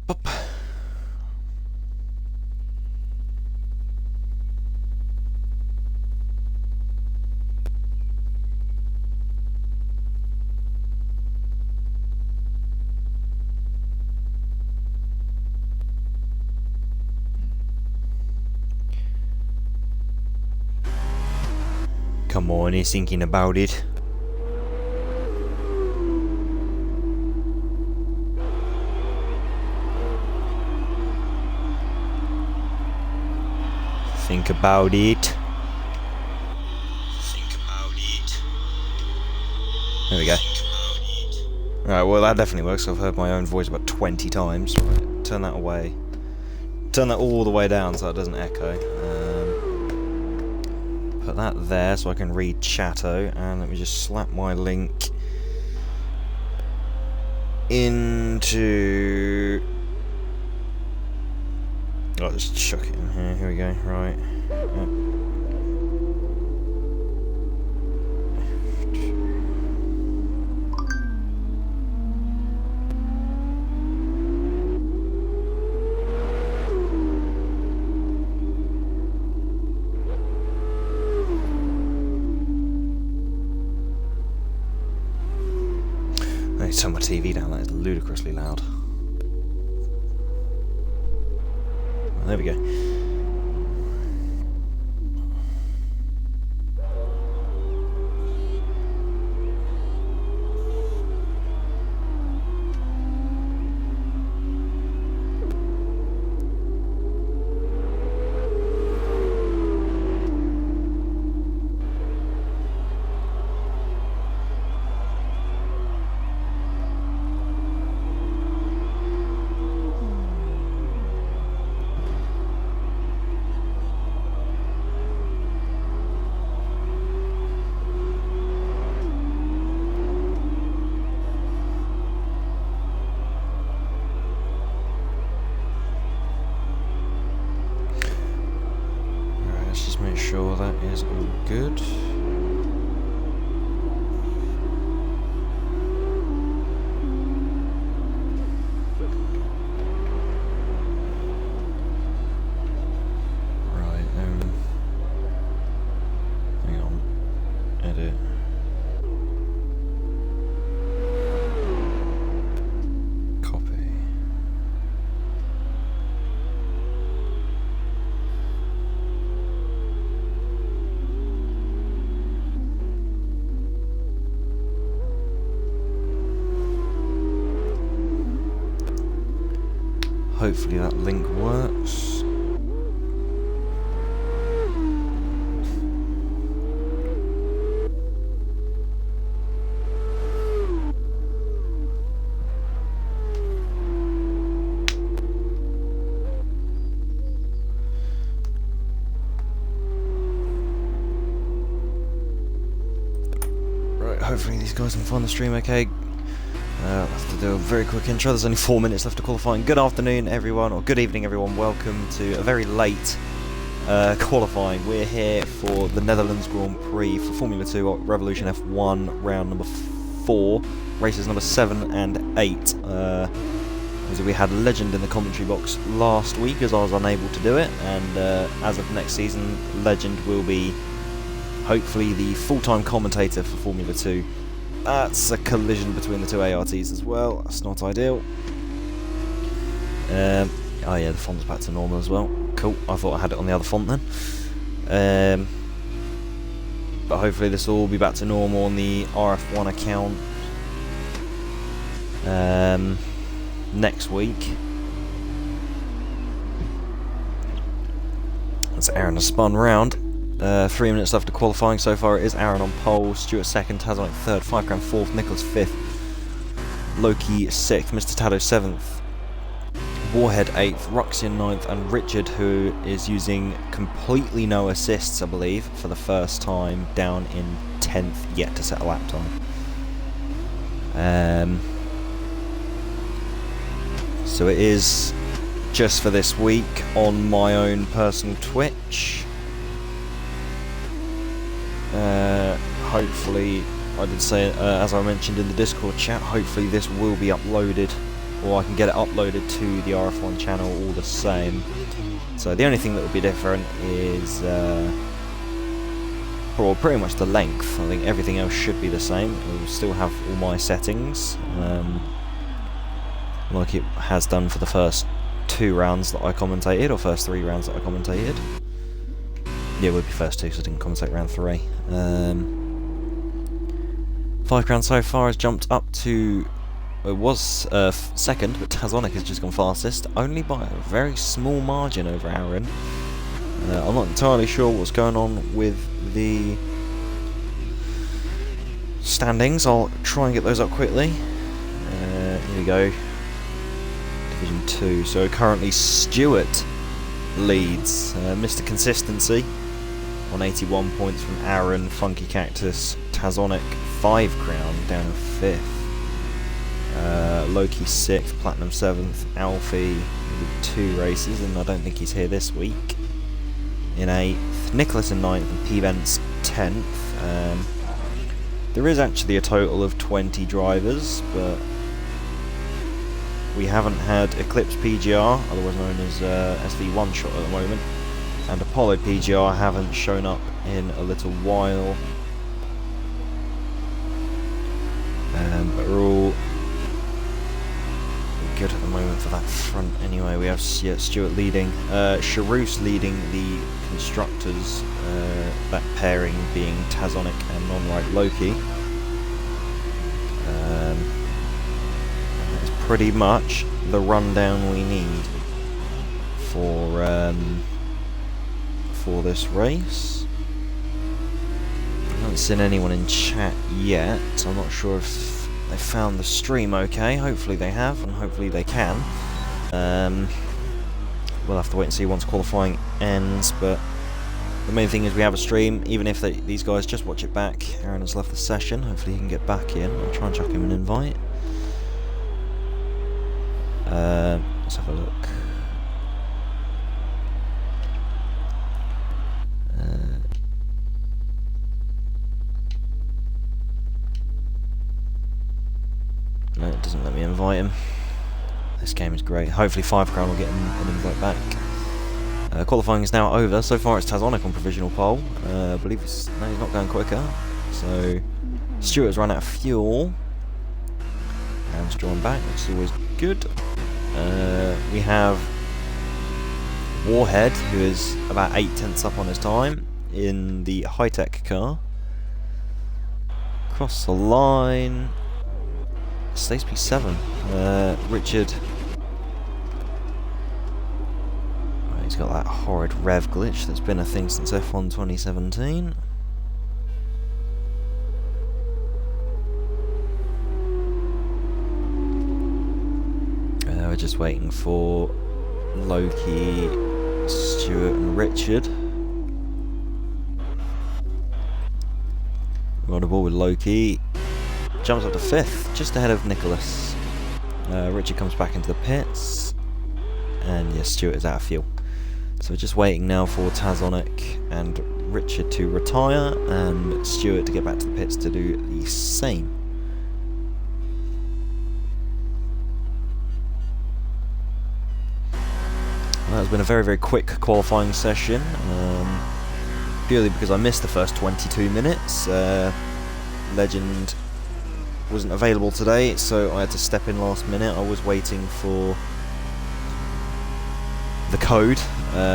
Bop. Come on, he's thinking about it. Think about it. Think about it. There we go. Alright, well that definitely works. I've heard my own voice about 20 times. Right, turn that away. Turn that all the way down so it doesn't echo. Put that there so I can read Chatto, and let me just slap my link into... I'll just chuck it in here. Here we go. Right. I need to turn my TV down. That is ludicrously loud. There we go. Make sure that is all good. Right, hang on. Edit. Copy. Hopefully that link works. Right, hopefully these guys can find the stream okay. I'll have to do a very quick intro. There's only 4 minutes left to qualifying. Good afternoon, everyone, or good evening, everyone. Welcome to a very late qualifying. We're here for the Netherlands Grand Prix for Formula 2 Revolution F1 round number 4, races number 7 and 8. As we had Legend in the commentary box last week, as I was unable to do it, and as of next season, Legend will be hopefully the full-time commentator for Formula 2. That's a collision between the two ARTs as well. That's not ideal. Oh yeah, the font's back to normal as well. Cool. I thought I had it on the other font then. But hopefully this will all be back to normal on the RF1 account next week. That's Aaron has spun round. 3 minutes left to qualifying. So far it is Aaron on pole, Stuart second, Tazonic third, 5 Grand fourth, Nicholas fifth, Loki sixth, Mr. Tado seventh, Warhead eighth, Ruxian ninth, and Richard, who is using completely no assists, I believe, for the first time, down in 10th, yet to set a lap time. So it is just for this week on my own personal Twitch. Hopefully, I did say, as I mentioned in the Discord chat, hopefully this will be uploaded or I can get it uploaded to the RF1 channel all the same. So the only thing that would be different is well, pretty much the length. I think everything else should be the same. It will still have all my settings, like it has done for the first 2 rounds that I commentated, or first 3 rounds that I commentated. Yeah, it would be first 2, so I didn't commentate round 3. 5 Crown so far has jumped up to... It was second, but Tazonic has just gone fastest, only by a very small margin over Aaron. I'm not entirely sure what's going on with the standings. I'll try and get those up quickly. Here we go. Division 2. So currently Stuart leads. Mr. Consistency on 81 points from Aaron. Funky Cactus, Tazonic 5 Crown down in 5th. Loki 6th, Platinum 7th, Alfie with 2 races, and I don't think he's here this week, in 8th, Nicholas in 9th, and P-Vents 10th. There is actually a total of 20 drivers, but we haven't had Eclipse PGR, otherwise known as SV One Shot at the moment, and Apollo PGR haven't shown up in a little while. But we're all good at the moment for that front anyway. We have Stuart leading, Charouse leading the constructors, that pairing being Tazonic and Non-Right Loki. That's pretty much the rundown we need for this race. I haven't seen anyone in chat yet, so I'm not sure if they found the stream okay. Hopefully they have, and hopefully they can. We'll have to wait and see once qualifying ends, but the main thing is we have a stream, even if these guys just watch it back. Aaron has left the session, hopefully he can get back in. I'll try and chuck him an invite. Let's have a look. No, it doesn't let me invite him. This game is great. Hopefully 5 Crown will get him an invite back. Qualifying is now over. So far it's Tazonic on provisional pole. I believe he's not going quicker. So Stuart's run out of fuel. Aaron's drawn back, which is always good. We have Warhead, who is about 8/10 up on his time in the high-tech car. Cross the line. Stays P7. Richard. He's got that horrid rev glitch that's been a thing since F1 2017. We're just waiting for Loki, Stuart and Richard. We're on the ball with Loki. Jumps up to 5th, just ahead of Nicholas. Richard comes back into the pits. And yes, Stuart is out of fuel. So we're just waiting now for Tazonic and Richard to retire, and Stuart to get back to the pits to do the same. Well, that's been a very, very quick qualifying session. Purely because I missed the first 22 minutes. Legend wasn't available today, so I had to step in last minute. I was waiting for the code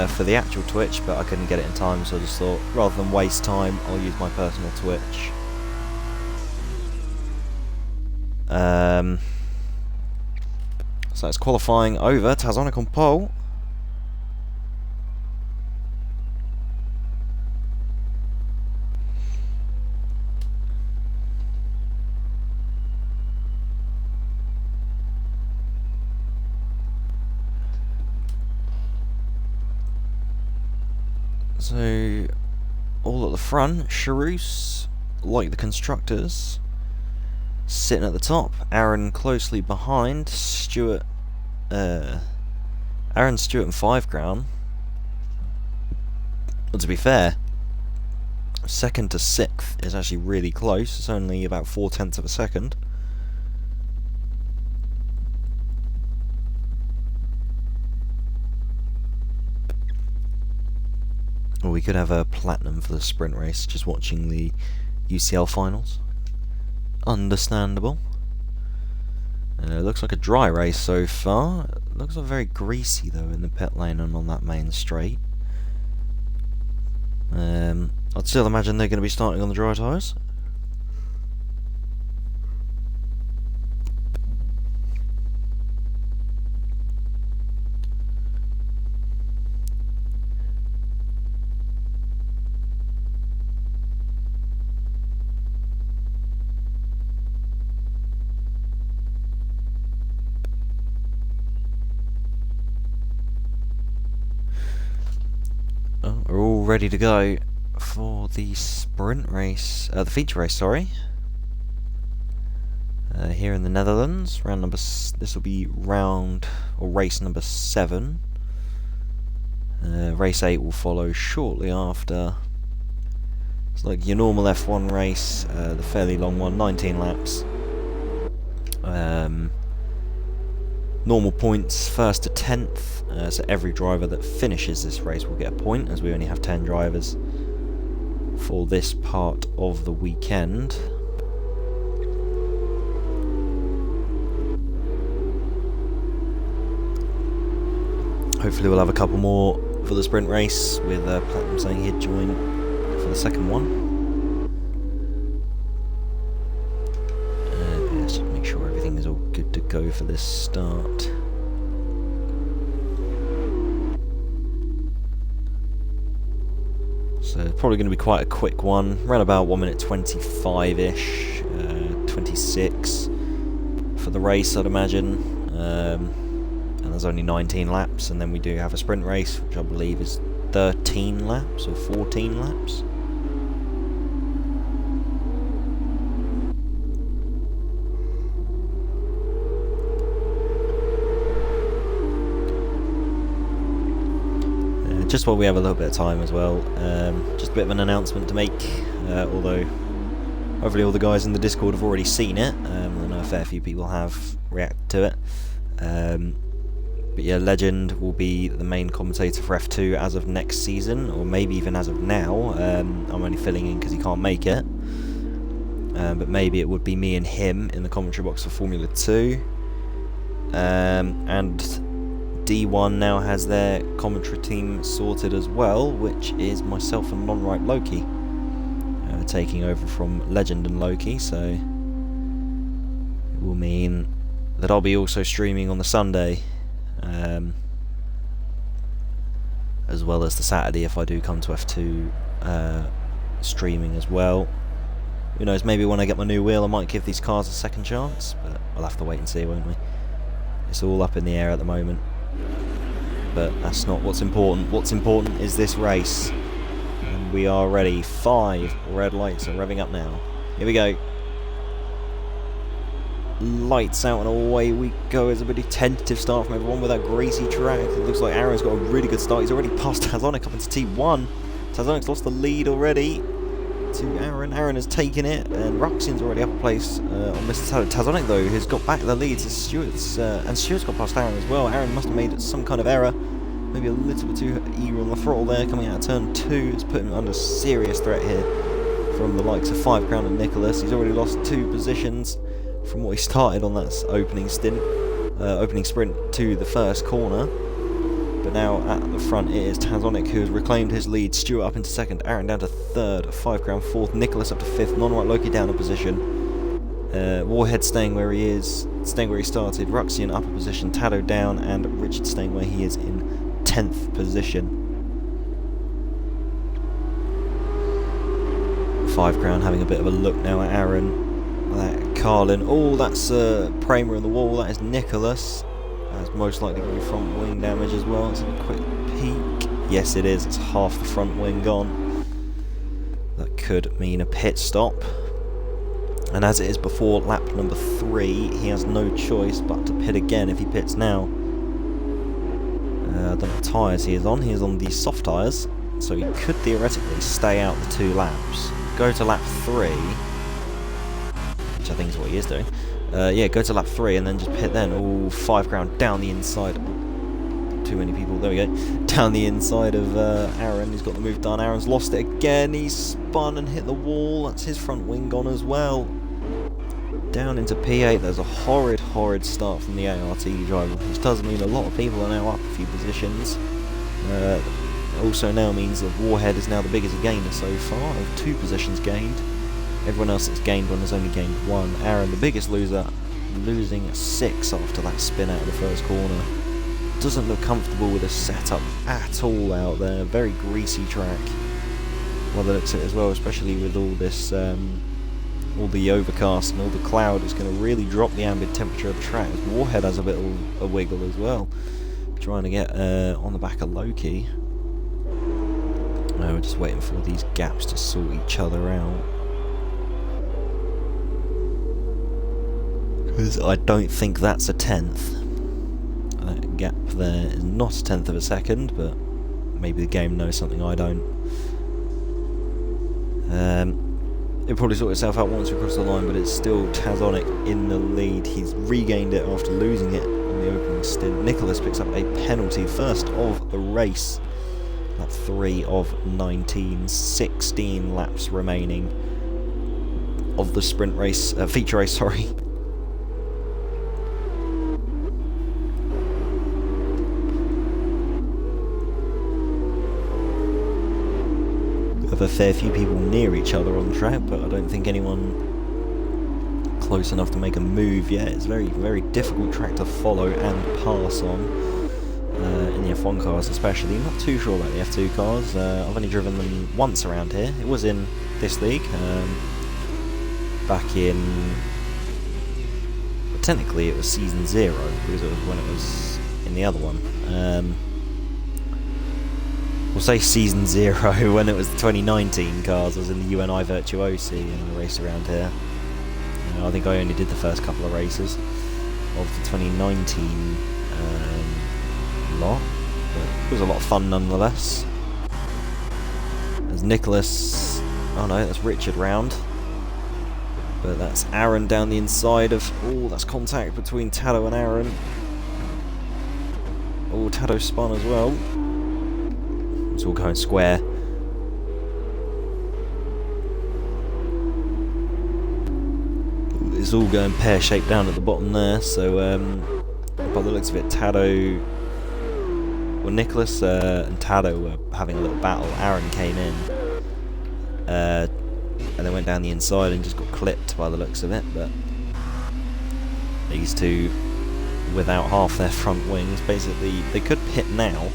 for the actual Twitch, but I couldn't get it in time, so I just thought, rather than waste time, I'll use my personal Twitch. So it's qualifying over. Tazonic on pole. So, all at the front, Charouse, like the constructors, sitting at the top. Aaron closely behind. Stuart, Aaron, Stuart and 5 Crown. Well, to be fair, 2nd to 6th is actually really close. It's only about 4/10 of a second. Or we could have a platinum for the sprint race, just watching the UCL finals. Understandable. Looks like a dry race so far. Looks like very greasy though in the pit lane and on that main straight. I'd still imagine they're going to be starting on the dry tyres. We're all ready to go for the sprint race, the feature race, sorry. Here in the Netherlands, this will be round, or race number 7. Race 8 will follow shortly after. It's like your normal F1 race, the fairly long one, 19 laps. Normal points, 1st to 10th, so every driver that finishes this race will get a point, as we only have 10 drivers for this part of the weekend. Hopefully we'll have a couple more for the sprint race, with Platinum saying he'd join for the second one. Let's just make sure everything is all good to go for this start. So it's probably going to be quite a quick one, around about 1 minute 25-ish, 26 for the race I'd imagine. And there's only 19 laps, and then we do have a sprint race, which I believe is 13 laps or 14 laps. Just while we have a little bit of time as well, just a bit of an announcement to make, although hopefully all the guys in the Discord have already seen it. I know a fair few people have reacted to it. But yeah, Legend will be the main commentator for F2 as of next season, or maybe even as of now. I'm only filling in because he can't make it. But maybe it would be me and him in the commentary box for Formula 2. And D1 now has their commentary team sorted as well, which is myself and Non-Right Loki, taking over from Legend and Loki, so it will mean that I'll be also streaming on the Sunday, as well as the Saturday if I do come to F2 streaming as well. Who knows, maybe when I get my new wheel I might give these cars a second chance, but we'll have to wait and see, won't we? It's all up in the air at the moment. But that's not what's important. What's important is this race. And we are ready. 5 red lights are revving up now. Here we go. Lights out and away we go. It's a pretty tentative start from everyone with that greasy track. It looks like Aaron's got a really good start. He's already passed Tazonic up into T1. Tazonic's lost the lead already to Aaron. Aaron has taken it, and Ruxian's already up a place on Mr. Tazonic though, has got back the lead to Stewart's, and Stewart's got past Aaron as well. Aaron must have made some kind of error, maybe a little bit too eager on the throttle there, coming out of turn 2. It's put him under serious threat here from the likes of 5 Crown and Nicholas. He's already lost 2 positions from what he started on that opening sprint to the first corner. But now at the front it is Tazonic who has reclaimed his lead. Stewart up into 2nd, Aaron down to 3rd, 5 Crown 4th, Nicholas up to 5th, Non-Right Loki down a position. Warhead staying where he is, staying where he started, Ruxian up a position, Tado down, and Richard staying where he is in 10th position. 5 Crown having a bit of a look now at Aaron. That Carlin, oh that's Pramer on the wall, that is Nicholas. That's most likely going to be front wing damage as well. Let's have a quick peek. Yes it is, it's half the front wing gone. That could mean a pit stop. And as it is before lap number 3, he has no choice but to pit again if he pits now. I don't know what tyres he is on. He is on the soft tyres, so he could theoretically stay out the 2 laps. Go to lap 3, which I think is what he is doing. Yeah, go to lap 3 and then just pit then. Oh, 5 Crown down the inside to too many people. There we go. Down the inside of Aaron. He's got the move done. Aaron's lost it again. He's spun and hit the wall. That's his front wing gone as well. Down into P8. There's a horrid start from the ART driver, which does mean a lot of people are now up a few positions. Also now means that Warhead is now the biggest gainer so far, of 2 positions gained. Everyone else that's gained one has only gained 1. Aaron, the biggest loser, losing 6 after that spin out of the first corner. Doesn't look comfortable with the setup at all out there. Very greasy track. Well, that looks at it as well, especially with all this, all the overcast and all the cloud. Is going to really drop the ambient temperature of the track. Warhead has a bit of a wiggle as well, trying to get on the back of Loki. We're just waiting for these gaps to sort each other out. Because I don't think that's a 10th. That gap there is not a 10th of a second, but maybe the game knows something I don't. It'll probably sort itself out once we cross the line, but it's still Tazonic in the lead. He's regained it after losing it on the opening stint. Nicholas picks up a penalty, first of the race. That's 3 of 19, 16 laps remaining of the sprint race, feature race, sorry. Have a fair few people near each other on the track, but I don't think anyone close enough to make a move yet. It's a very difficult track to follow and pass on. In the F1 cars especially. Not too sure about the F2 cars. I've only driven them once around here. It was in this league. Back in... Well, technically it was season 0, because it was when it was in the other one. We'll say season 0 when it was the 2019 cars. I was in the UNI Virtuosi and I raced around here. I think I only did the first couple of races of the 2019 lot, but it was a lot of fun nonetheless. There's Nicholas, oh no, that's Richard round, but that's Aaron down the inside of, oh, that's contact between Tado and Aaron. Oh, Tado spun as well. It's all going square. It's all going pear-shaped down at the bottom there, so by the looks of it, Tado... Well, Nicholas and Tado were having a little battle. Aaron came in and they went down the inside and just got clipped by the looks of it, but these two, without half their front wings, basically, they could pit now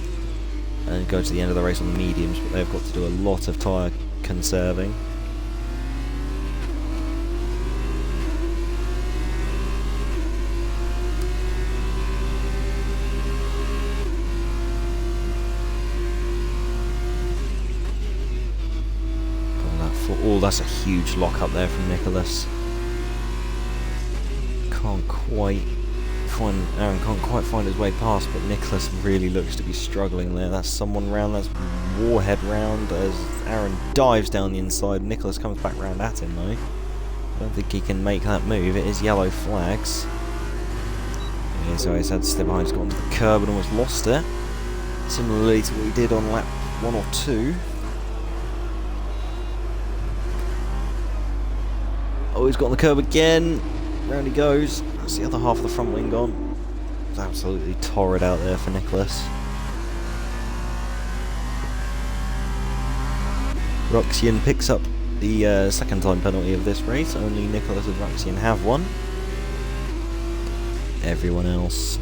and go to the end of the race on the mediums, but they've got to do a lot of tyre conserving. Oh, that's a huge lock up there from Nicholas. Aaron can't quite find his way past, but Nicholas really looks to be struggling there. That's someone round, that's Warhead round, as Aaron dives down the inside. Nicholas comes back round at him though. I don't think he can make that move. It is yellow flags. Yeah, so he's had to step behind, he's got onto the curb and almost lost it. Similarly to what he did on lap 1 or 2. Oh, he's got on the curb again. Round he goes. That's the other half of the front wing gone. It's absolutely torrid out there for Nicholas. Ruxian picks up the second time penalty of this race. Only Nicholas and Ruxian have one. Everyone else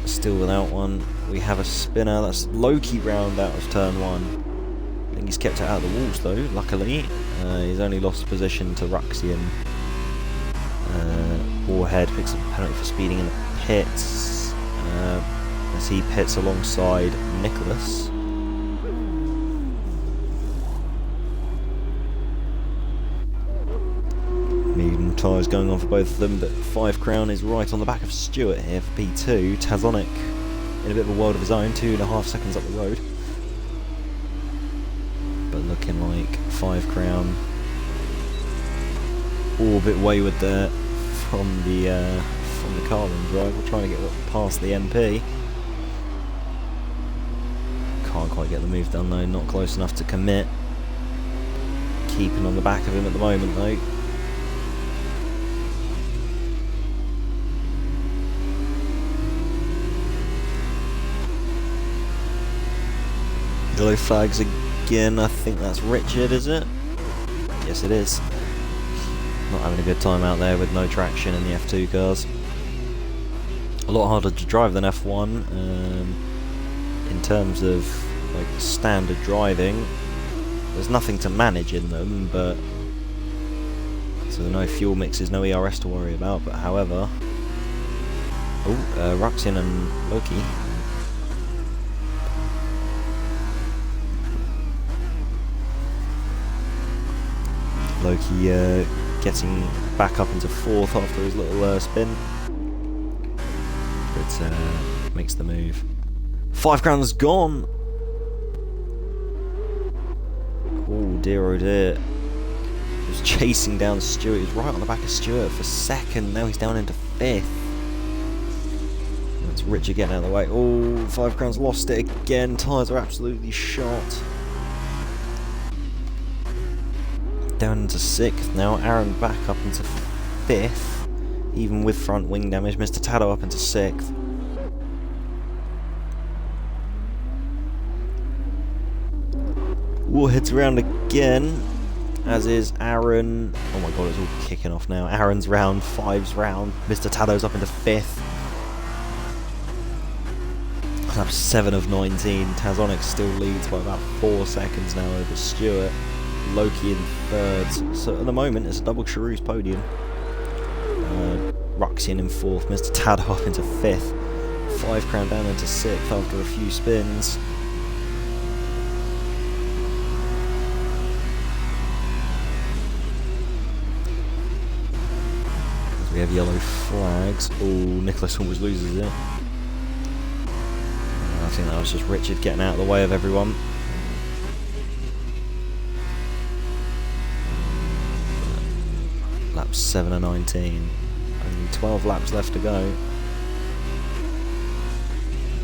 still without one. We have a spinner. That's Loki round out of turn 1. I think he's kept it out of the walls though, luckily. He's only lost position to Ruxian. Warhead picks up a penalty for speeding in the pits as he pits alongside Nicholas. Medium tyres going on for both of them, but 5 Crown is right on the back of Stewart here for P2. Tazonic in a bit of a world of his own, 2.5 seconds up the road. But looking like 5 Crown all a bit wayward there from the Carlin drive. We're trying to get past the MP. Can't quite get the move done though, not close enough to commit. Keeping on the back of him at the moment though. Yellow flags again, I think that's Richard, is it? Yes it is. Not having a good time out there with no traction in the F2 cars. A lot harder to drive than F1 in terms of like standard driving. There's nothing to manage in them, but so no fuel mixes, no ERS to worry about. But however, Ruxian and Loki. Loki getting back up into 4th after his little spin. But makes the move. 5 crowns gone! Oh dear, oh dear. He was chasing down Stewart. He was right on the back of Stewart for 2nd. Now he's down into 5th. That's Richard getting out of the way. Oh, 5 crowns lost it again. Tyres are absolutely shot. Down into 6th now. Aaron back up into 5th, even with front wing damage. Mr. Tado up into 6th. Warhead's around again, as is Aaron. Oh my god, it's all kicking off now. Aaron's round, 5's round. Mr. Tado's up into 5th. That's 7 of 19. Tazonic still leads by about 4 seconds now over Stewart. Loki in 3rd. So at the moment it's a double Charouz podium. Ruxian in 4th. Mr. Tado up into 5th. 5 crown down into 6th after a few spins. We have yellow flags. Oh, Nicholas always loses it. I think that was just Richard getting out of the way of everyone. Lap 7 of 19. Only 12 laps left to go.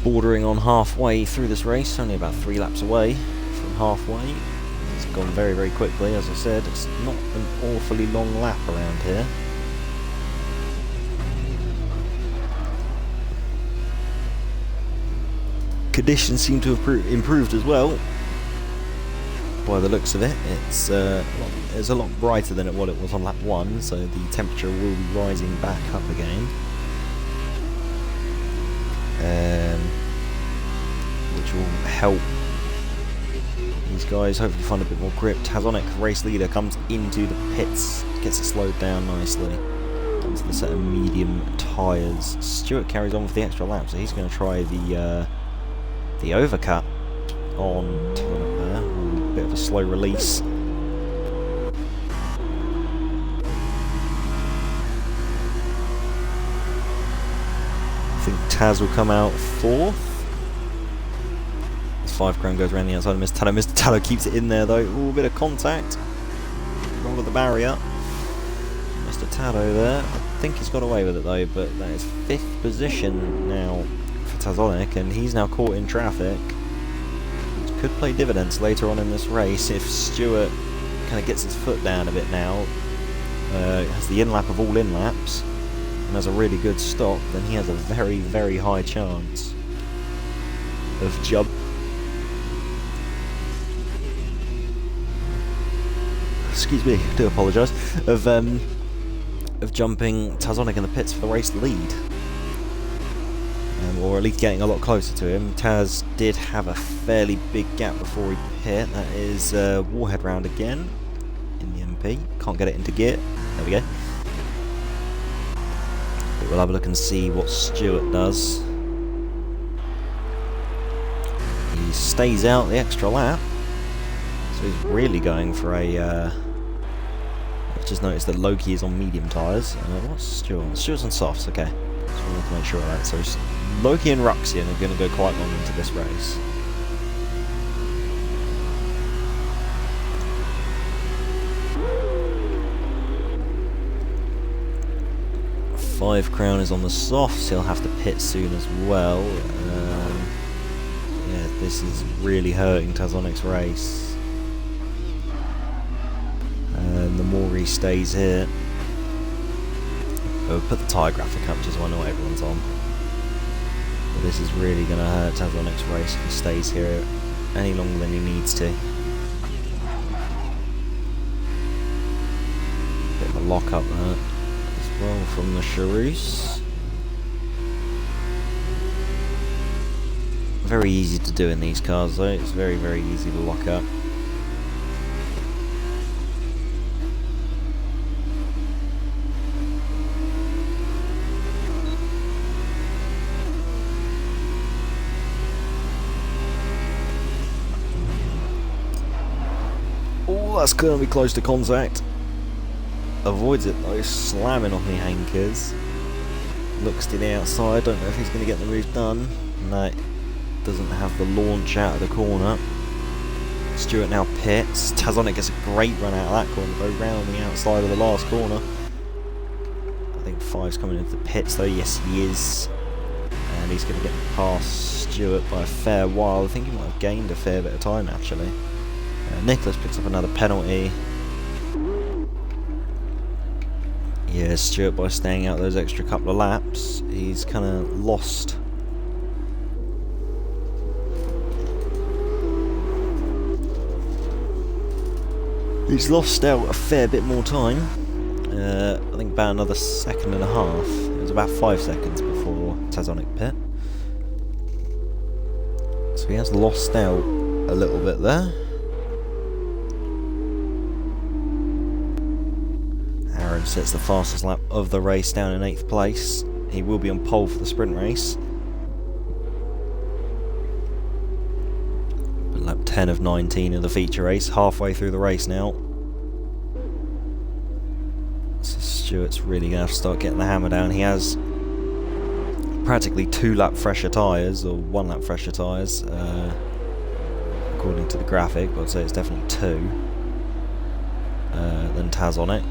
Bordering on halfway through this race. Only about 3 laps away from halfway. It's gone very, very quickly. As I said, it's not an awfully long lap around here. Conditions seem to have improved as well. By the looks of it, it's a lot brighter than what it was on lap 1, so the temperature will be rising back up again, which will help these guys hopefully find a bit more grip. Tazonic, race leader, comes into the pits, gets it slowed down nicely onto the set of medium tyres. Stewart carries on with the extra lap, so he's going to try the overcut on Tazonic there. Ooh, bit of a slow release. I think Taz will come out 4th. As 5 crown goes around the outside of Mr. Tado. Mr. Tado keeps it in there though. Ooh, a bit of contact. Wrong with the barrier. Mr. Tado there. I think he's got away with it though, but that is 5th position now for Tazonic, and he's now caught in traffic. Which could play dividends later on in this race if Stewart kind of gets his foot down a bit now. Has the in lap of all in laps. And has a really good stop, then he has a very, very high chance of jump. Excuse me, I do apologise. Of jumping Tazonic in the pits for the race lead, or at least getting a lot closer to him. Taz did have a fairly big gap before he pit. That is Warhead round again in the MP. Can't get it into gear. There we go. We'll have a look and see what Stewart does. He stays out the extra lap, so he's really going for a... I've just noticed that Loki is on medium tyres. What's Stewart? Stewart's on softs, okay. Just wanted to make sure of that. So Loki and Ruxian are going to go quite long into this race. Crown is on the softs, he'll have to pit soon as well. Yeah, This is really hurting Tazonic's race. And the more he stays here... We'll put the tyre graphic up just so I know what everyone's on. But this is really going to hurt Tazonic's race if he stays here any longer than he needs to. Bit of a lock up there as well from the Charus. Very easy to do in these cars though, it's very easy to lock up. Oh, that's going to be close to contact. Avoids it though, slamming on the hankers. Looks to the outside, don't know if he's going to get the move done. No, doesn't have the launch out of the corner. Stewart now pits. Tazonic gets a great run out of that corner, though, round the outside of the last corner. I think Five's coming into the pits though, yes he is. And he's going to get past Stewart by a fair while. I think he might have gained a fair bit of time actually. Nicholas picks up another penalty. Yeah, Stewart, by staying out those extra couple of laps, he's kind of lost. He's lost out a fair bit more time. I think about another second and a half. It was about 5 seconds before Tazonic pit. So he has lost out a little bit there. Aaron sets the fastest lap of the race down in 8th place. He will be on pole for the sprint race. But lap 10 of 19 of the feature race, halfway through the race now. So Stewart's really going to have to start getting the hammer down. He has practically 2 lap fresher tyres, or 1 lap fresher tyres, according to the graphic, but I'd say it's definitely 2 than Tazonic.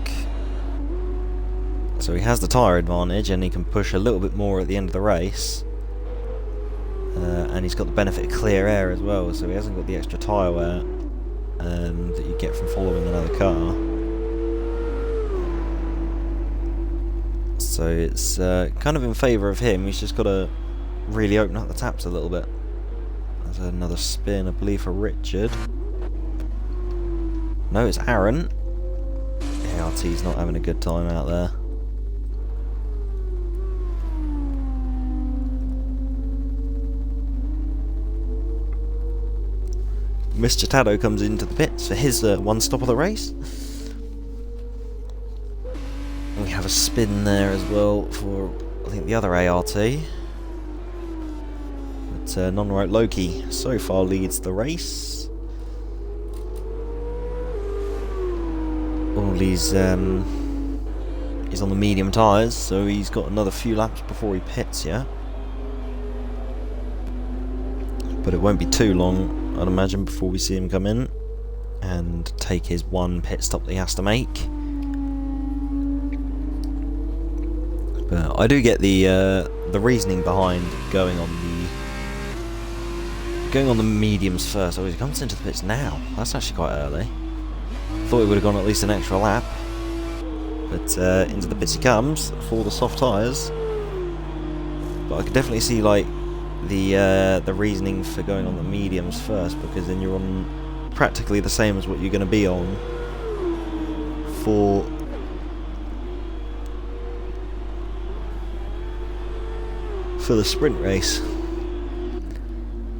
So he has the tyre advantage and he can push a little bit more at the end of the race. And he's got the benefit of clear air as well, so he hasn't got the extra tyre wear that you get from following another car. So it's kind of in favour of him. He's just got to really open up the taps a little bit. There's another spin, I believe, for Richard. No, it's Aaron. ART's not having a good time out there. Mr. Tado comes into the pits for his one stop of the race. And we have a spin there as well for, I think, the other ART. But Non-Right Loki so far leads the race. Oh, he's on the medium tyres, so he's got another few laps before he pits, yeah. But it won't be too long, I'd imagine, before we see him come in and take his one pit stop that he has to make. But I do get the reasoning behind going on the mediums first. Oh, he comes into the pits now. That's actually quite early. Thought he would have gone at least an extra lap, but into the pits he comes for the soft tyres. But I could definitely see like the reasoning for going on the mediums first, because then you're on practically the same as what you're going to be on for the sprint race.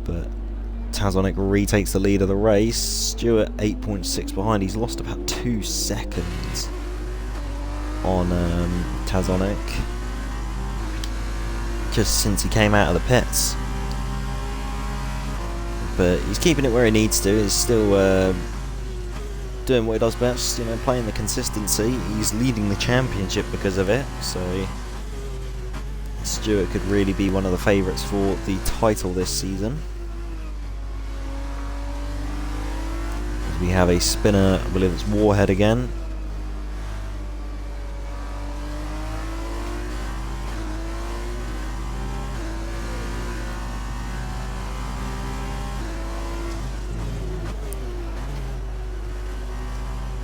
But Tazonic retakes the lead of the race. Stewart 8.6 behind. He's lost about 2 seconds on Tazonic just since he came out of the pits. But he's keeping it where he needs to. He's still doing what he does best, you know, playing the consistency. He's leading the championship because of it, so Stewart could really be one of the favourites for the title this season. We have a spinner, I believe it's Warhead again.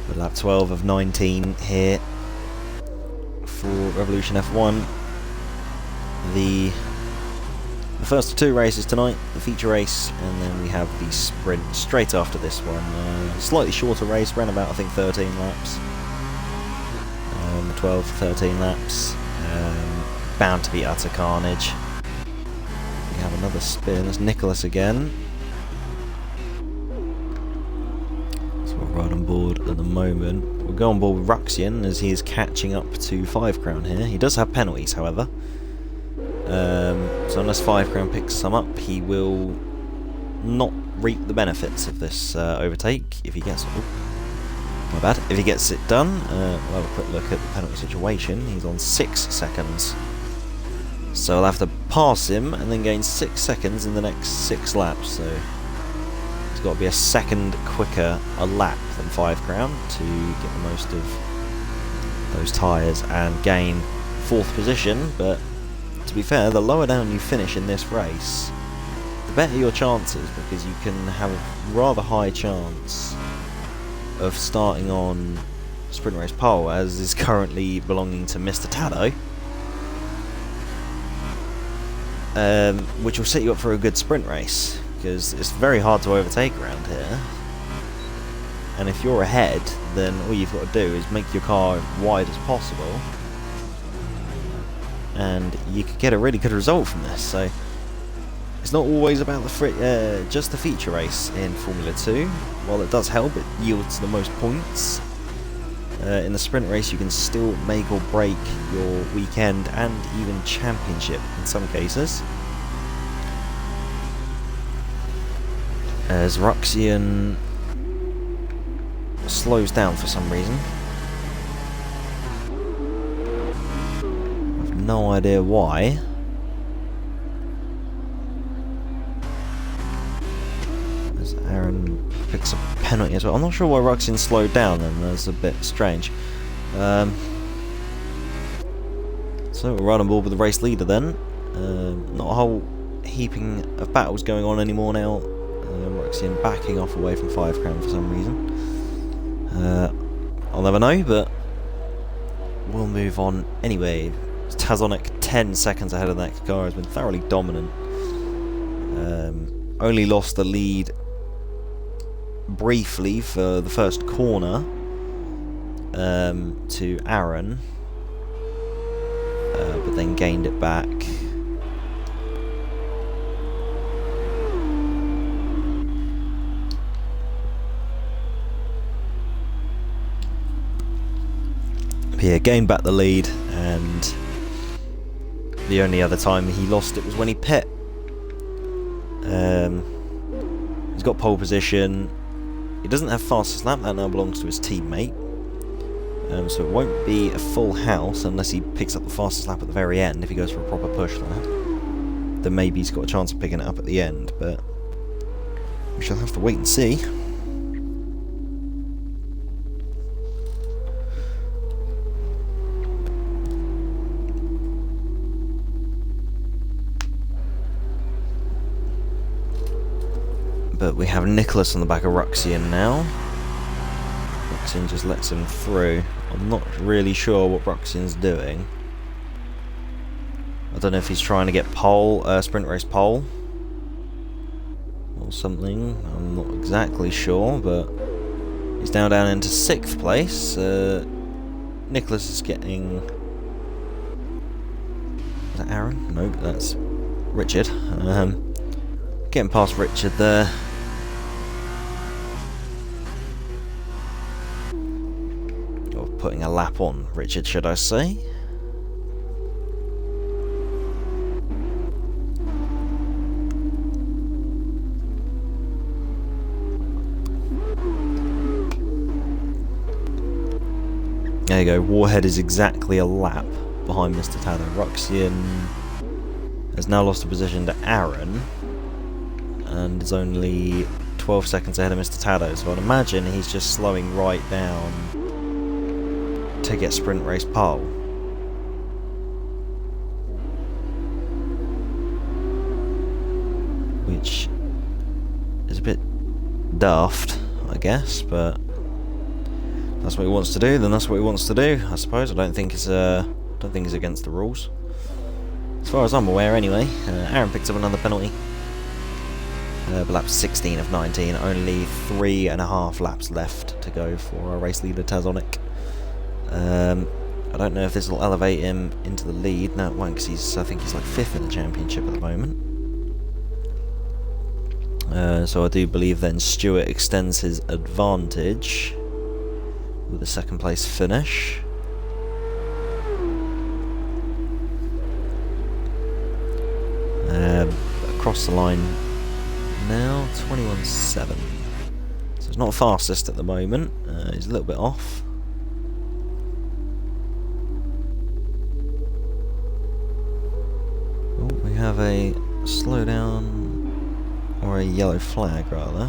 But lap 12 of 19 here for Revolution F1. The first of two races tonight, the feature race, and then we have the sprint straight after this one. Slightly shorter race, ran about I think 13 laps. 12, 13 laps. Bound to be utter carnage. We have another spin. There's Nicholas again. So we'll ride on board at the moment. We'll go on board with Ruxian as he is catching up to 5 Crown here. He does have penalties, however. So unless 5 Crown picks some up, he will not reap the benefits of this overtake if he gets it. My bad. If he gets it done, we'll have a quick look at the penalty situation. He's on 6 seconds. So I'll have to pass him and then gain 6 seconds in the next 6 laps. So he's got to be a second quicker a lap than 5 Crown to get the most of those tyres and gain 4th position. But to be fair, the lower down you finish in this race, the better your chances, because you can have a rather high chance of starting on sprint race pole, as is currently belonging to Mr. Tado, which will set you up for a good sprint race, because it's very hard to overtake around here. And if you're ahead, then all you've got to do is make your car as wide as possible, and you could get a really good result from this. So it's not always about the just the feature race in Formula 2. While it does help, it yields the most points. In the sprint race, you can still make or break your weekend and even championship in some cases. As Ruxian slows down for some reason. I've no idea why. As Aaron picks a penalty as well. I'm not sure why Ruxian slowed down, and that's a bit strange. So we'll ride on board with the race leader then. Not a whole heaping of battles going on anymore now. Ruxian backing off away from 5 Crown for some reason. I'll never know, but we'll move on anyway. Tazonic 10 seconds ahead of the next car, has been thoroughly dominant. Only lost the lead briefly for the first corner to Aaron, but then gained it back. But yeah, gained back the lead, and the only other time he lost it was when he pit. He's got pole position. He doesn't have fastest lap, that now belongs to his teammate. So it won't be a full house unless he picks up the fastest lap at the very end. If he goes for a proper push lap, then maybe he's got a chance of picking it up at the end, but we shall have to wait and see. But we have Nicholas on the back of Ruxian now. Ruxian just lets him through. I'm not really sure what Ruxian's doing. I don't know if he's trying to get pole, sprint race pole or something. I'm not exactly sure, but he's now down into 6th place. Nicholas is getting... Is that Aaron? No, that's Richard. Getting past Richard there. Or putting a lap on Richard, should I say. There you go, Warhead is exactly a lap behind Mr. Tado. Ruxian has now lost a position to Aaron, and is only 12 seconds ahead of Mr. Tado, so I'd imagine he's just slowing right down to get sprint race pole. Which is a bit daft, I guess, but that's what he wants to do, then that's what he wants to do, I suppose. I don't think it's against the rules. As far as I'm aware, anyway. Aaron picks up another penalty. But lap 16 of 19, only 3.5 laps left to go for our race leader Tazonic. I don't know if this will elevate him into the lead. No, it won't, because I think he's like 5th in the championship at the moment. So I do believe then Stewart extends his advantage with a 2nd place finish. Across the line now, 21.7. So it's not fastest at the moment. He's a little bit off. Oh, we have a slowdown, or a yellow flag rather.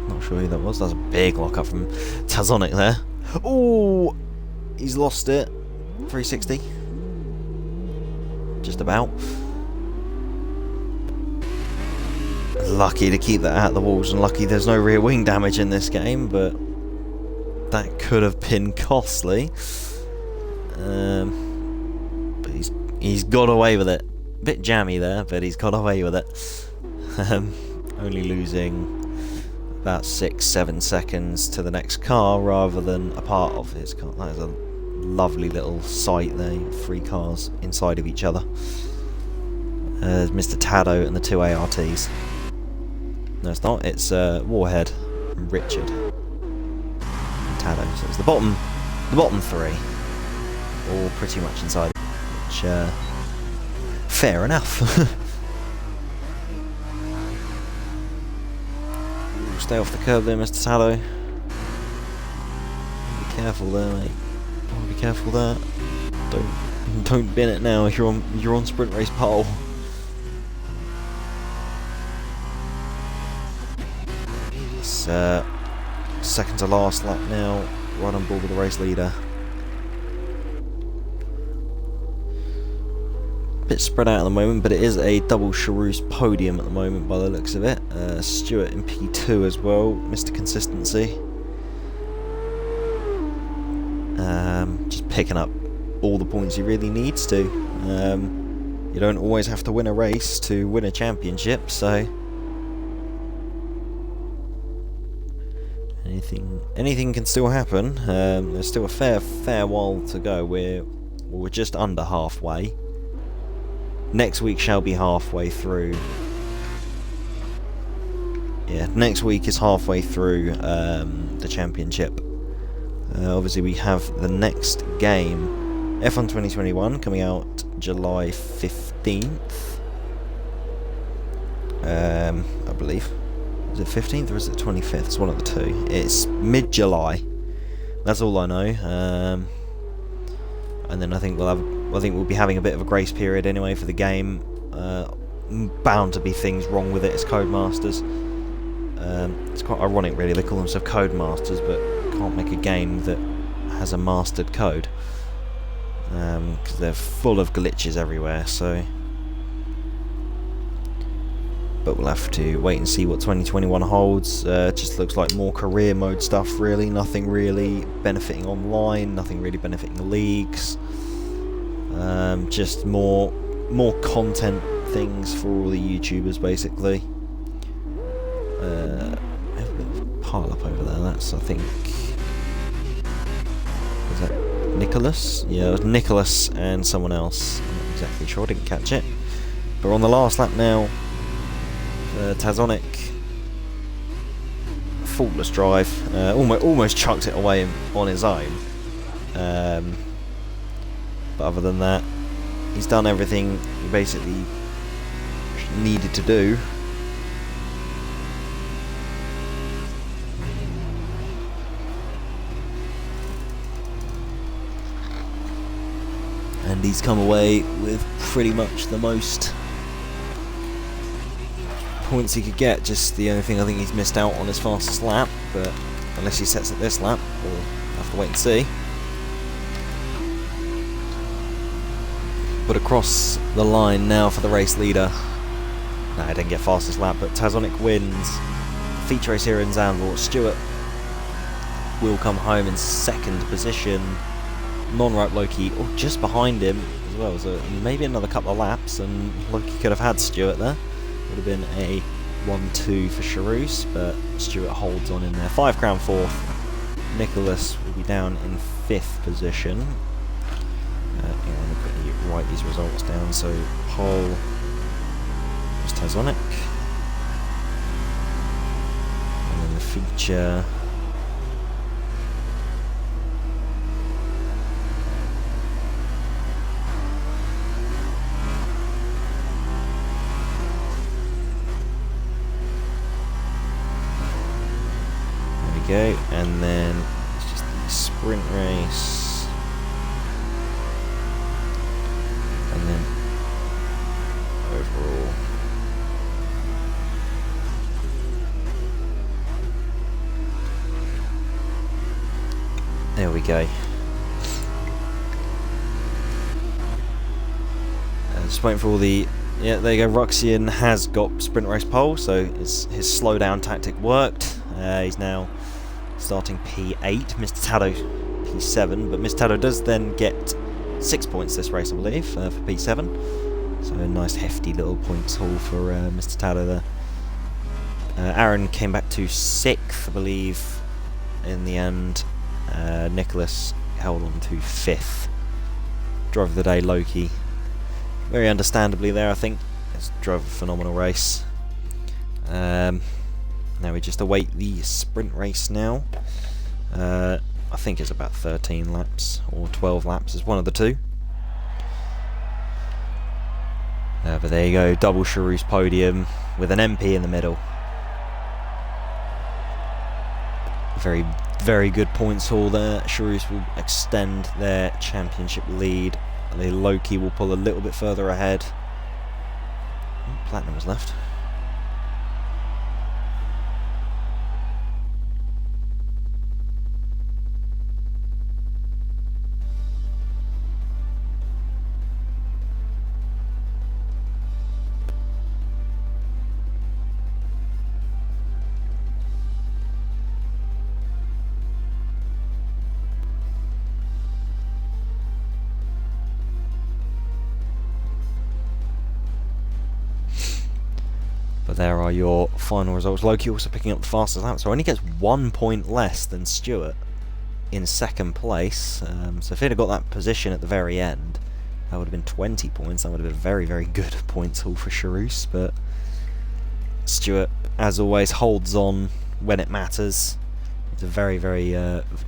Not sure who that was. That's a big lock up from Tazonic there. Oh, he's lost it. 360. Just about. Lucky to keep that out of the walls, and lucky there's no rear wing damage in this game, but that could have been costly. But he's got away with it. A bit jammy there, but he's got away with it. Only losing about 6-7 seconds to the next car rather than a part of his car. That is a lovely little sight there. 3 cars inside of each other. There's Mr. Tado and the 2 ARTs. No, it's not. It's Warhead and Richard and Tado. So it's the bottom 3, all pretty much inside, which fair enough. Stay off the curb there, Mr. Tado. Be careful there, mate. Oh, be careful there. Don't bin it now if you're on sprint race pole. It's second to last lap now, right on board with the race leader. Bit spread out at the moment, but it is a double Charouz podium at the moment by the looks of it. Stewart in P2 as well, Mr. Consistency. Just picking up all the points he really needs to. You don't always have to win a race to win a championship, so anything can still happen. There's still a fair while to go. We're just under halfway. Next week shall be halfway through. Yeah, next week is halfway through the championship. Obviously we have the next game, F1 2021, coming out July 15th. I believe. Is it 15th or is it 25th? It's one of the two. It's mid-July. That's all I know. And then I think we'll be having a bit of a grace period anyway for the game. Bound to be things wrong with it as Codemasters. It's quite ironic, really. They call themselves Codemasters, but can't make a game that has a mastered code because they're full of glitches everywhere. So, but we'll have to wait and see what 2021 holds. Just looks like more career mode stuff, really. Nothing really benefiting online. Nothing really benefiting the leagues. Just more content things for all the YouTubers, basically. We have a bit of a pile up over there. That's, I think, is that Nicholas? Yeah, it was Nicholas and someone else. I'm not exactly sure. I didn't catch it. But we're on the last lap now. Tazonic, faultless drive. Almost chucked it away on his own. But other than that, he's done everything he basically needed to do. And he's come away with pretty much the most points he could get. Just the only thing I think he's missed out on his fastest lap, but unless he sets it this lap, we'll have to wait and see. But across the line now for the race leader. No, I didn't get fastest lap, but Tazonic wins. Feature race here in Zandvoort. Stewart will come home in second position. Non-rope Loki, just behind him as well, so maybe another couple of laps, and Loki could have had Stewart there. Would have been a 1-2 for Charouz, but Stewart holds on in there. 5 Crown 4th. Nicholas will be down in 5th position. I'm going to quickly write these results down. So pole was Tazonic, and then the feature. Go, and then it's just the sprint race, and then overall. There we go. Just waiting for all the. Yeah, there you go. Ruxian has got sprint race pole, so his slow down tactic worked. He's now starting P8, Mr. Tado P7, but Mr. Tado does then get 6 points this race, I believe, for P7. So a nice hefty little points haul for Mr. Tado there. Aaron came back to 6th, I believe, in the end. Nicholas held on to 5th. Driver of the day, Loki. Very understandably there, I think. He's drove a phenomenal race. Now we just await the sprint race now. I think it's about 13 laps or 12 laps. It's one of the two. But there you go, double Charouz podium with an MP in the middle. Very, very good points haul there. Charouz will extend their championship lead. The Loki will pull a little bit further ahead. Platinum was left. But there are your final results. Loki also picking up the fastest lap, so only gets 1 point less than Stewart in second place. So if he'd have got that position at the very end, that would have been 20 points. That would have been very, very good points haul for Charouz. But Stewart, as always, holds on when it matters. He's a very, very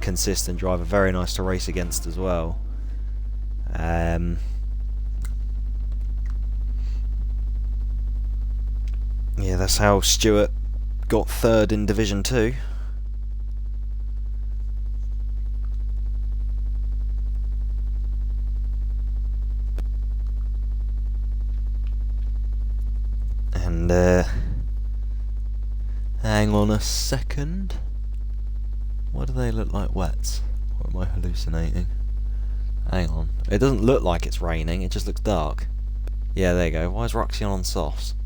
consistent driver. Very nice to race against as well. Yeah, that's how Stewart got 3rd in Division 2. And, hang on a second. Why do they look like wets? Or am I hallucinating? Hang on. It doesn't look like it's raining, it just looks dark. Yeah, there you go. Why is Ruxian on softs?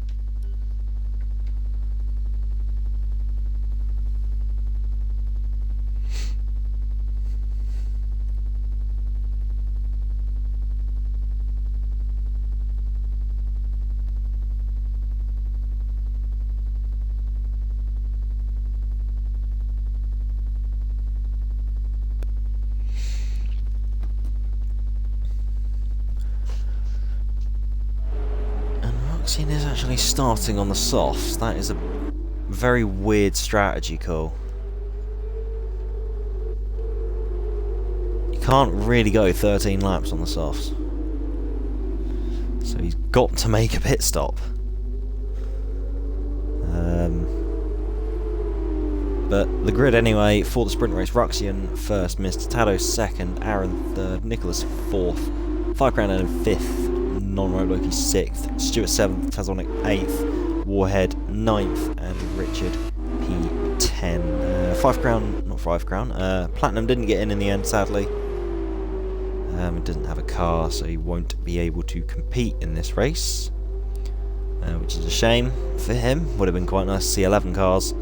Ruxian is actually starting on the softs. That is a very weird strategy call. You can't really go 13 laps on the softs. So he's got to make a pit stop. But the grid anyway, for the sprint race, Ruxian first, Mr. Tado second, Aaron third, Nicholas fourth, 5 Crown and 5th, Non-Rope Loki 6th, Stewart 7th, Tazonic 8th, Warhead 9th, and Richard P10. 5 Crown, not 5 Crown, Platinum didn't get in the end, sadly. He doesn't have a car, so he won't be able to compete in this race, which is a shame for him. Would have been quite nice to see 11 cars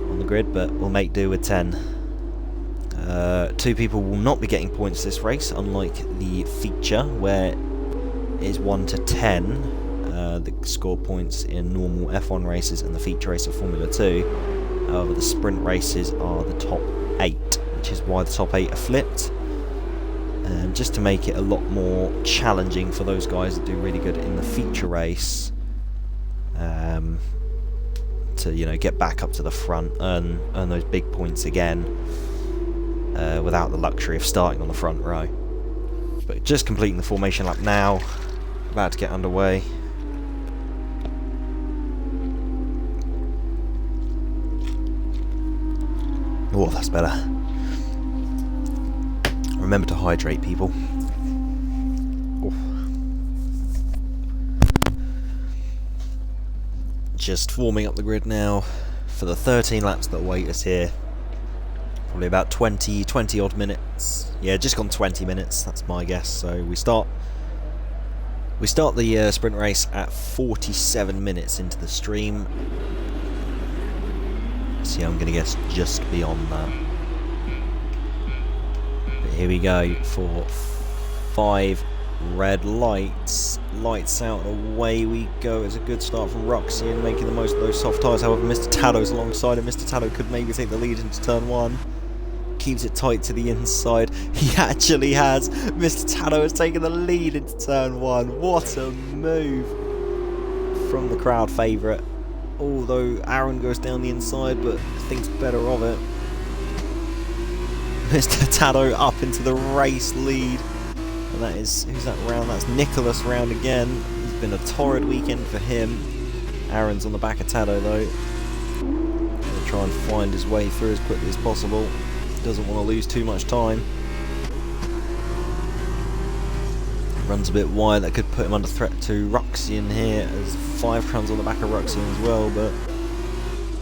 on on the grid, but we'll make do with 10. 2 people will not be getting points this race, unlike the feature, where it is 1 to 10. The score points in normal F1 races and the feature race of Formula 2. However, the sprint races are the top 8, which is why the top 8 are flipped. Just to make it a lot more challenging for those guys that do really good in the feature race, to, you know, get back up to the front, earn those big points again, without the luxury of starting on the front row. But just completing the formation lap now, about to get underway. Oh, that's better. Remember to hydrate, people. Oh. Just forming up the grid now for the 13 laps that await us here. Probably about 20 odd minutes. Yeah, just gone 20 minutes, that's my guess. So we start the sprint race at 47 minutes into the stream. See, I'm going to guess just beyond that. But here we go for 5 red lights. Lights out and away we go. It's a good start from Roxy and making the most of those soft tyres. However, Mr. Tado's alongside him. Mr. Tado could maybe take the lead into turn 1. Keeps it tight to the inside. He actually has. Mr. Tado has taken the lead into turn 1. What a move from the crowd favourite. Although Aaron goes down the inside, but thinks better of it. Mr. Tado up into the race lead. And that is, who's that round? That's Nicholas round again. It's been a torrid weekend for him. Aaron's on the back of Tado though. Gonna try and find his way through as quickly as possible. Doesn't want to lose too much time. Runs a bit wide, that could put him under threat to Ruxian here, as 5 crowns on the back of Ruxian as well, but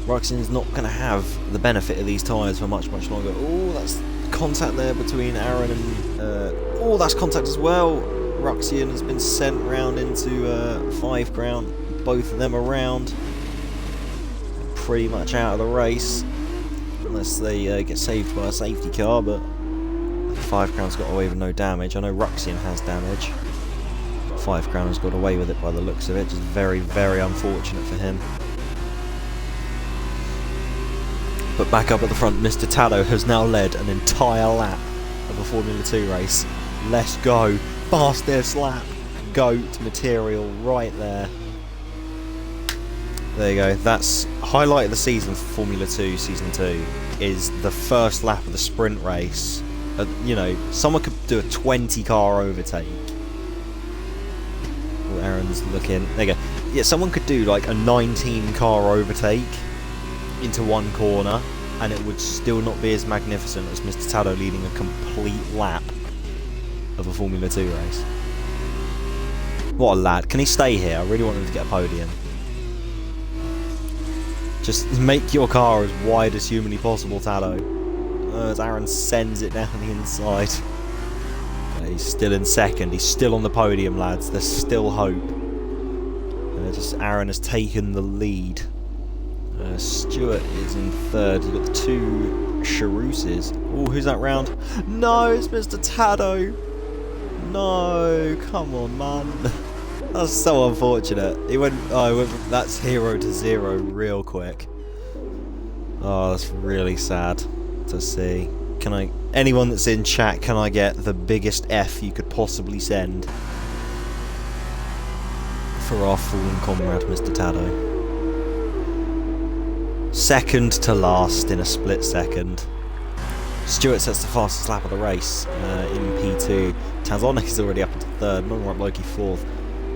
Ruxian's not going to have the benefit of these tyres for much longer. Oh, that's contact there between Aaron and... oh, that's contact as well. Ruxian has been sent round into 5 crown. Both of them around. Pretty much out of the race, unless they get saved by a safety car, but 5 crown's got away with no damage. I know Ruxian has damage. 5 crown has got away with it by the looks of it. Just very, very unfortunate for him. But back up at the front, Mr. Tado has now led an entire lap of a Formula 2 race. Let's go. Fastest lap. GOAT material right there. There you go. That's highlight of the season for Formula 2 Season 2 is the first lap of the sprint race. You know, someone could do a 20 car overtake. Oh, Aaron's looking. There you go. Yeah, someone could do like a 19 car overtake into one corner, and it would still not be as magnificent as Mr. Tado leading a complete lap of a Formula 2 race. What a lad. Can he stay here? I really want him to get a podium. Just make your car as wide as humanly possible, Tado. As Aaron sends it down the inside. He's still in second. He's still on the podium, lads. There's still hope. Just Aaron has taken the lead. Stewart is in third. You've got the 2 Charouses. Oh, who's that round? No, it's Mr. Tado. No, come on, man. That's so unfortunate. He went. Oh, that's 0 to 0 real quick. Oh, that's really sad to see. Can I? Anyone that's in chat, can I get the biggest F you could possibly send for our fallen comrade, Mr. Tado? Second to last in a split second. Stewart sets the fastest lap of the race in P2. Tazonic is already up into third. Monroe Loki fourth.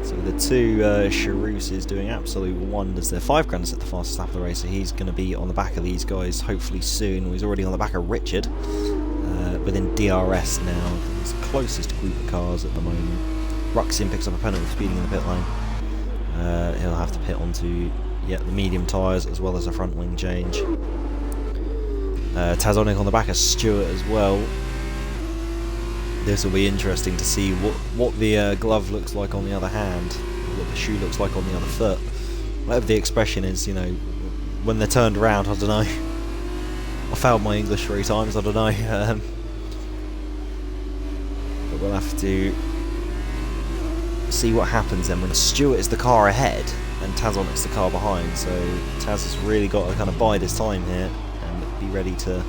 So the 2 Charouses doing absolute wonders there. 5 grand set the fastest lap of the race, so he's going to be on the back of these guys hopefully soon. He's already on the back of Richard within DRS now. He's the closest group of cars at the moment. Ruxian picks up a penalty for speeding in the pit lane. He'll have to pit onto the medium tyres as well as a front wing change. Tazonic on the back of Stewart as well. This will be interesting to see what the glove looks like on the other hand, what the shoe looks like on the other foot. Whatever the expression is, you know, when they're turned around, I don't know. I failed my English 3 times, I don't know. But we'll have to see what happens then when Stewart is the car ahead and Tazonic's the car behind. So Taz has really got to kind of bide his time here and be ready to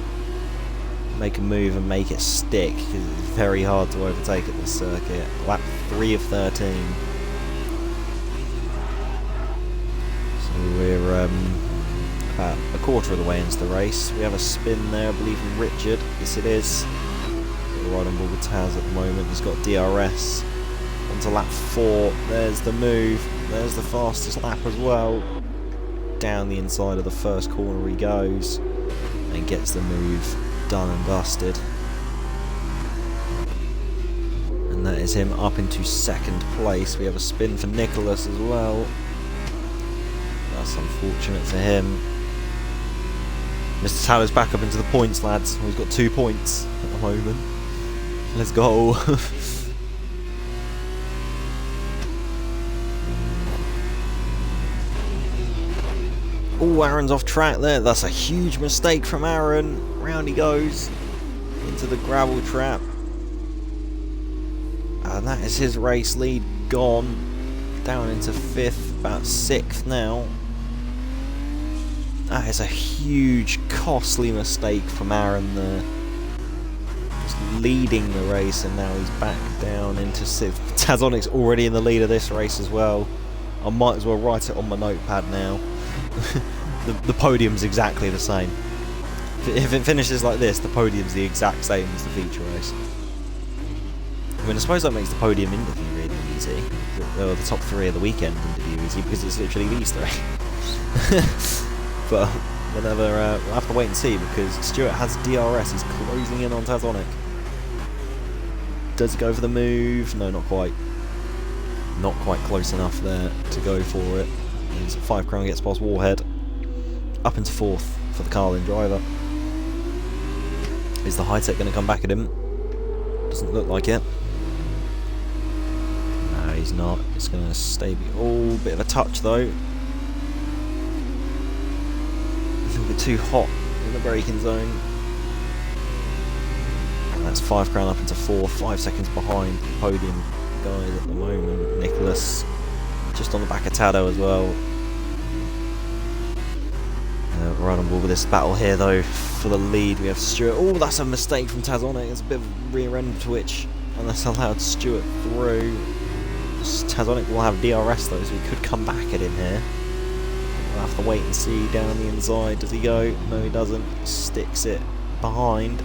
make a move and make it stick, because it's very hard to overtake at this circuit. Lap 3 of 13. So we're about a quarter of the way into the race. We have a spin there, I believe, from Richard. Yes, it is. We're right on board with Taz at the moment. He's got DRS. Onto lap 4. There's the move. There's the fastest lap as well. Down the inside of the first corner he goes and gets the move done and dusted. And that is him up into 2nd place. We have a spin for Nicholas as well. That's unfortunate for him. Mr. Taller's back up into the points, lads. He's got 2 points at the moment. Let's go. Oh, Aaron's off track there. That's a huge mistake from Aaron. Round he goes into the gravel trap. And that is his race lead gone. Down into 5th, about 6th now. That is a huge, costly mistake from Aaron there. Just leading the race, and now he's back down into 6th. Tazonic's already in the lead of this race as well. I might as well write it on my notepad now. The podium's exactly the same. If it finishes like this, the podium's the exact same as the feature race. I mean, I suppose that makes the podium interview really easy. Well, the top 3 of the weekend interview easy, because it's literally these 3. But whenever we'll have to wait and see, because Stewart has DRS. He's closing in on Tazonic. Does he go for the move? No, not quite. Not quite close enough there to go for it. He's 5 Crown, gets past Warhead. Up into 4th for the Carlin driver. Is the Hi-Tech going to come back at him? Doesn't look like it. No, he's not. It's going to stay. Oh, bit of a touch though. A little bit too hot in the braking zone. And that's 5 Crown up into 4th, 5 seconds behind the podium guys at the moment. Nicholas just on the back of Tado as well. Right on board with this battle here though for the lead. We have Stewart. Oh, that's a mistake from Tazonic. It's a bit of a rear end twitch, and that's allowed Stewart through. Tazonic will have DRS though, so he could come back at him here. We'll have to wait and see down the inside. Does he go? No, he doesn't. Sticks it behind.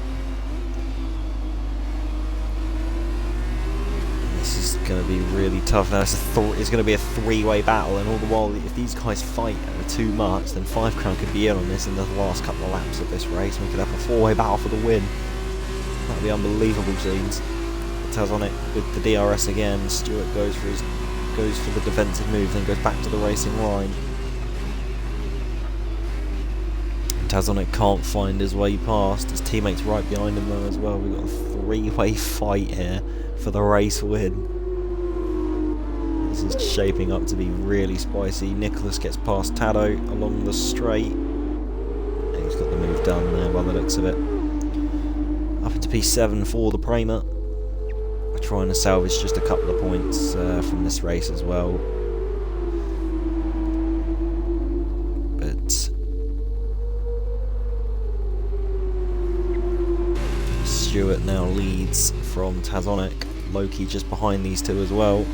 This is going to be really tough now. It's going to be a 3-way battle, and all the while, if these guys fight too much, then 5 Crown could be in on this in the last couple of laps of this race. We could have a 4-way battle for the win. That would be unbelievable scenes. Tazonic with the DRS again. Stewart goes for the defensive move, then goes back to the racing line. Tazonic can't find his way past. His teammates right behind him though as well. We've got a 3-way fight here for the race win. This is shaping up to be really spicy. Nicholas gets past Tado along the straight. And he's got the move done there by the looks of it. Up into P7 for the Prema. We're trying to salvage just a couple of points from this race as well. But Stewart now leads from Tazonic. Loki just behind these two as well.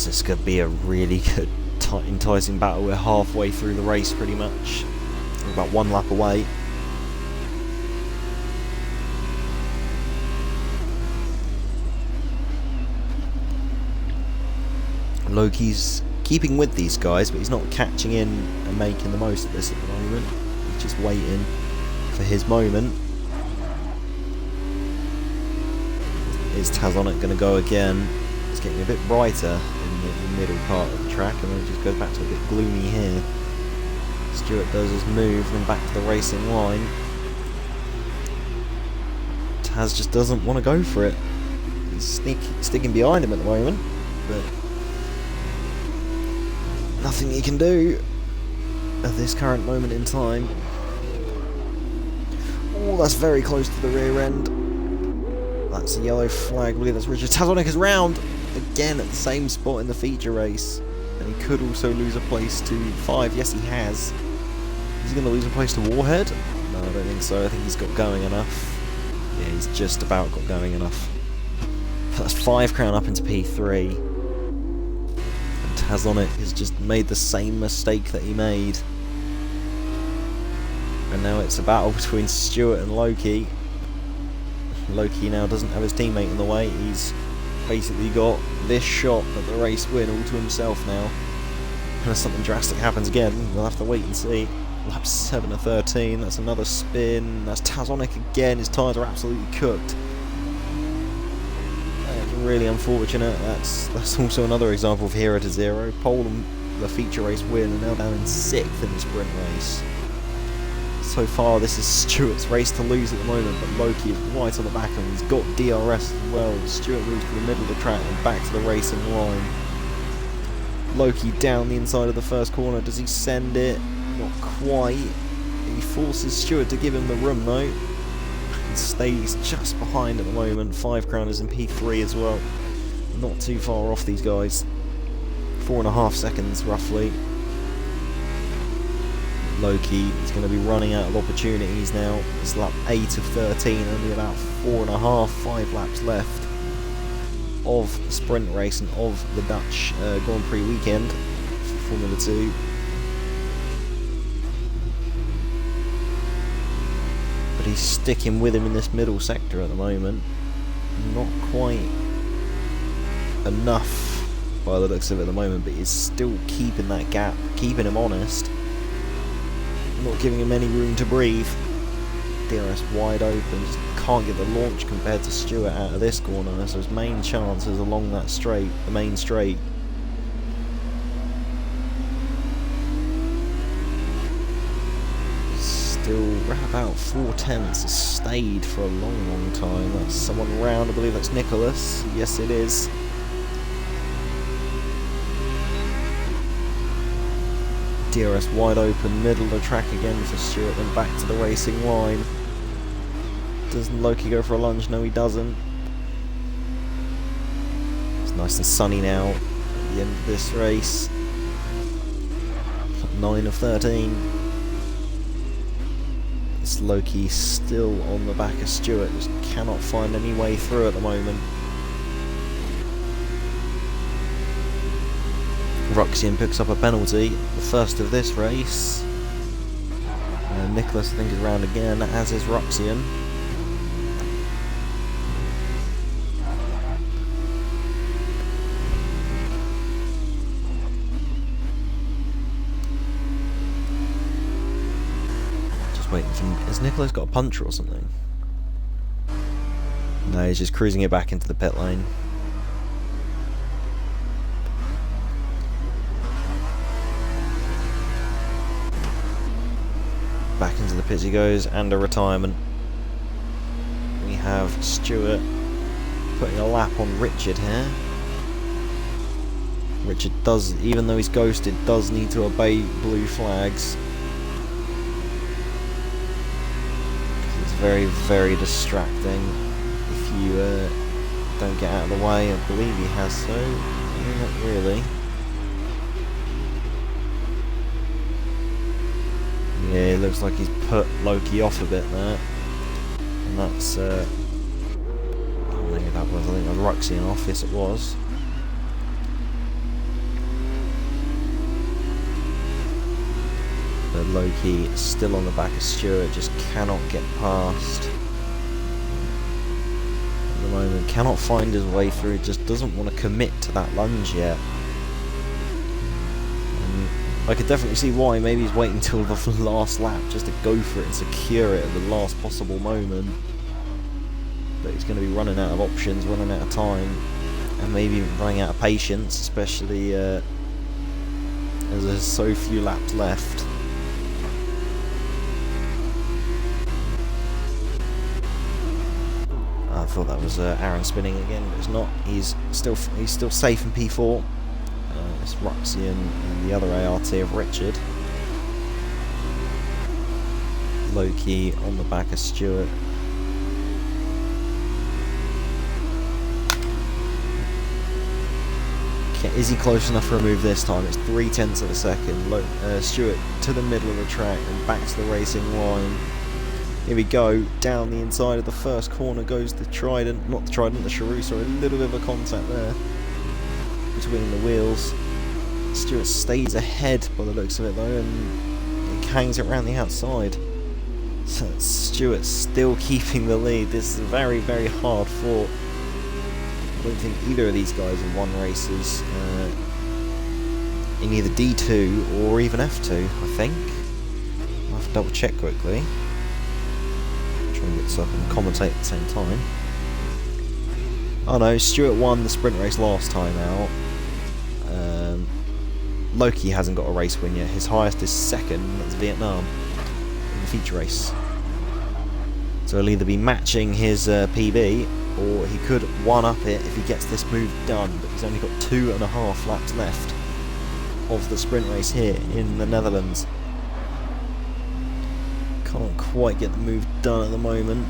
This could be a really good, enticing battle. We're halfway through the race pretty much. We're about 1 lap away. Loki's keeping with these guys, but he's not catching in and making the most of this at the moment. He's just waiting for his moment. Is Tazonic going to go again? It's getting a bit brighter in the middle part of the track, and then it just goes back to a bit gloomy here. Stewart does his move and back to the racing line. Taz just doesn't want to go for it. He's sticking behind him at the moment, but nothing he can do. at this current moment in time. Oh, that's very close to the rear end. That's a yellow flag. I believe that's Richard. Tazonic is round again at the same spot in the feature race. And he could also lose a place to 5. Yes, he has. Is he going to lose a place to Warhead? No, I don't think so. I think he's got going enough. Yeah, he's just about got going enough. That's 5 crown up into P3. And Tazonic has just made the same mistake that he made. And now it's a battle between Stewart and Loki. Loki now doesn't have his teammate in the way. He's basically got this shot at the race win all to himself now. Unless something drastic happens again, we'll have to wait and see. Lap 7 of 13, that's another spin. That's Tazonic again, his tyres are absolutely cooked. That's really unfortunate. That's also another example of hero to zero. Pole and the feature race win, and now down in 6th in the sprint race. So far this is Stewart's race to lose at the moment, but Loki is right on the back of him. He's got DRS as well. Stewart moves to the middle of the track and back to the racing line. Loki down the inside of the first corner. Does he send it? Not quite. He forces Stewart to give him the room though. And stays just behind at the moment. 5 crowners in P3 as well. Not too far off these guys. 4.5 seconds roughly. Loki is going to be running out of opportunities now. It's lap 8 of 13, only about 5 laps left of the sprint race and of the Dutch Grand Prix weekend for Formula 2. But he's sticking with him in this middle sector at the moment. Not quite enough by the looks of it at the moment, but he's still keeping that gap, keeping him honest. Not giving him any room to breathe. DRS wide open, just can't get the launch compared to Stewart out of this corner, so his main chance is along that straight, the main straight. Still about 4 tenths, has stayed for a long time. That's someone round, I believe that's Nicholas. Yes it is. DRS wide open, middle of the track again for Stewart, then back to the racing line. Doesn't Loki go for a lunge? No, he doesn't. It's nice and sunny now at the end of this race. 9 of 13. It's Loki still on the back of Stewart, just cannot find any way through at the moment. Ruxian picks up a penalty, the first of this race. Nicholas I think is round again, as is Ruxian. Just waiting for him. Has Nicholas got a puncture or something? No, he's just cruising it back into the pit lane. Back into the pits he goes, and a retirement. We have Stewart putting a lap on Richard here. Richard does, even though he's ghosted, does need to obey blue flags. It's very distracting if you don't get out of the way. I believe he has so. Not really. Yeah, it looks like he's put Loki off a bit there. And that's, oh, maybe that was, I think that was Ruxian off, yes it was. But Loki is still on the back of Stewart, just cannot get past. At the moment, cannot find his way through, just doesn't want to commit to that lunge yet. I could definitely see why. Maybe he's waiting until the last lap just to go for it and secure it at the last possible moment. But he's going to be running out of options, running out of time, and maybe even running out of patience, especially as there's so few laps left. I thought that was Aaron spinning again, but it's not. He's still safe in P4. It's Ruxian and the other ART of Richard. Loki on the back of Stewart. Is he close enough for a move this time? It's 0.3 of a second. Stewart to the middle of the track and back to the racing line. Here we go, down the inside of the first corner goes the Trident, not the Trident, the Charoux, sorry, a little bit of a contact there between the wheels. Stewart stays ahead by the looks of it though, and he hangs it around the outside. So Stewart still keeping the lead. This is very, very hard fought. I don't think either of these guys have won races in either D2 or even F2, I think. I'll have to double check quickly. Try and get this up and commentate at the same time. Oh no, Stewart won the sprint race last time out. Loki hasn't got a race win yet. His highest is second, that's Vietnam, in the feature race. So he'll either be matching his PB, or he could one-up it if he gets this move done, but he's only got 2.5 laps left of the sprint race here in the Netherlands. Can't quite get the move done at the moment.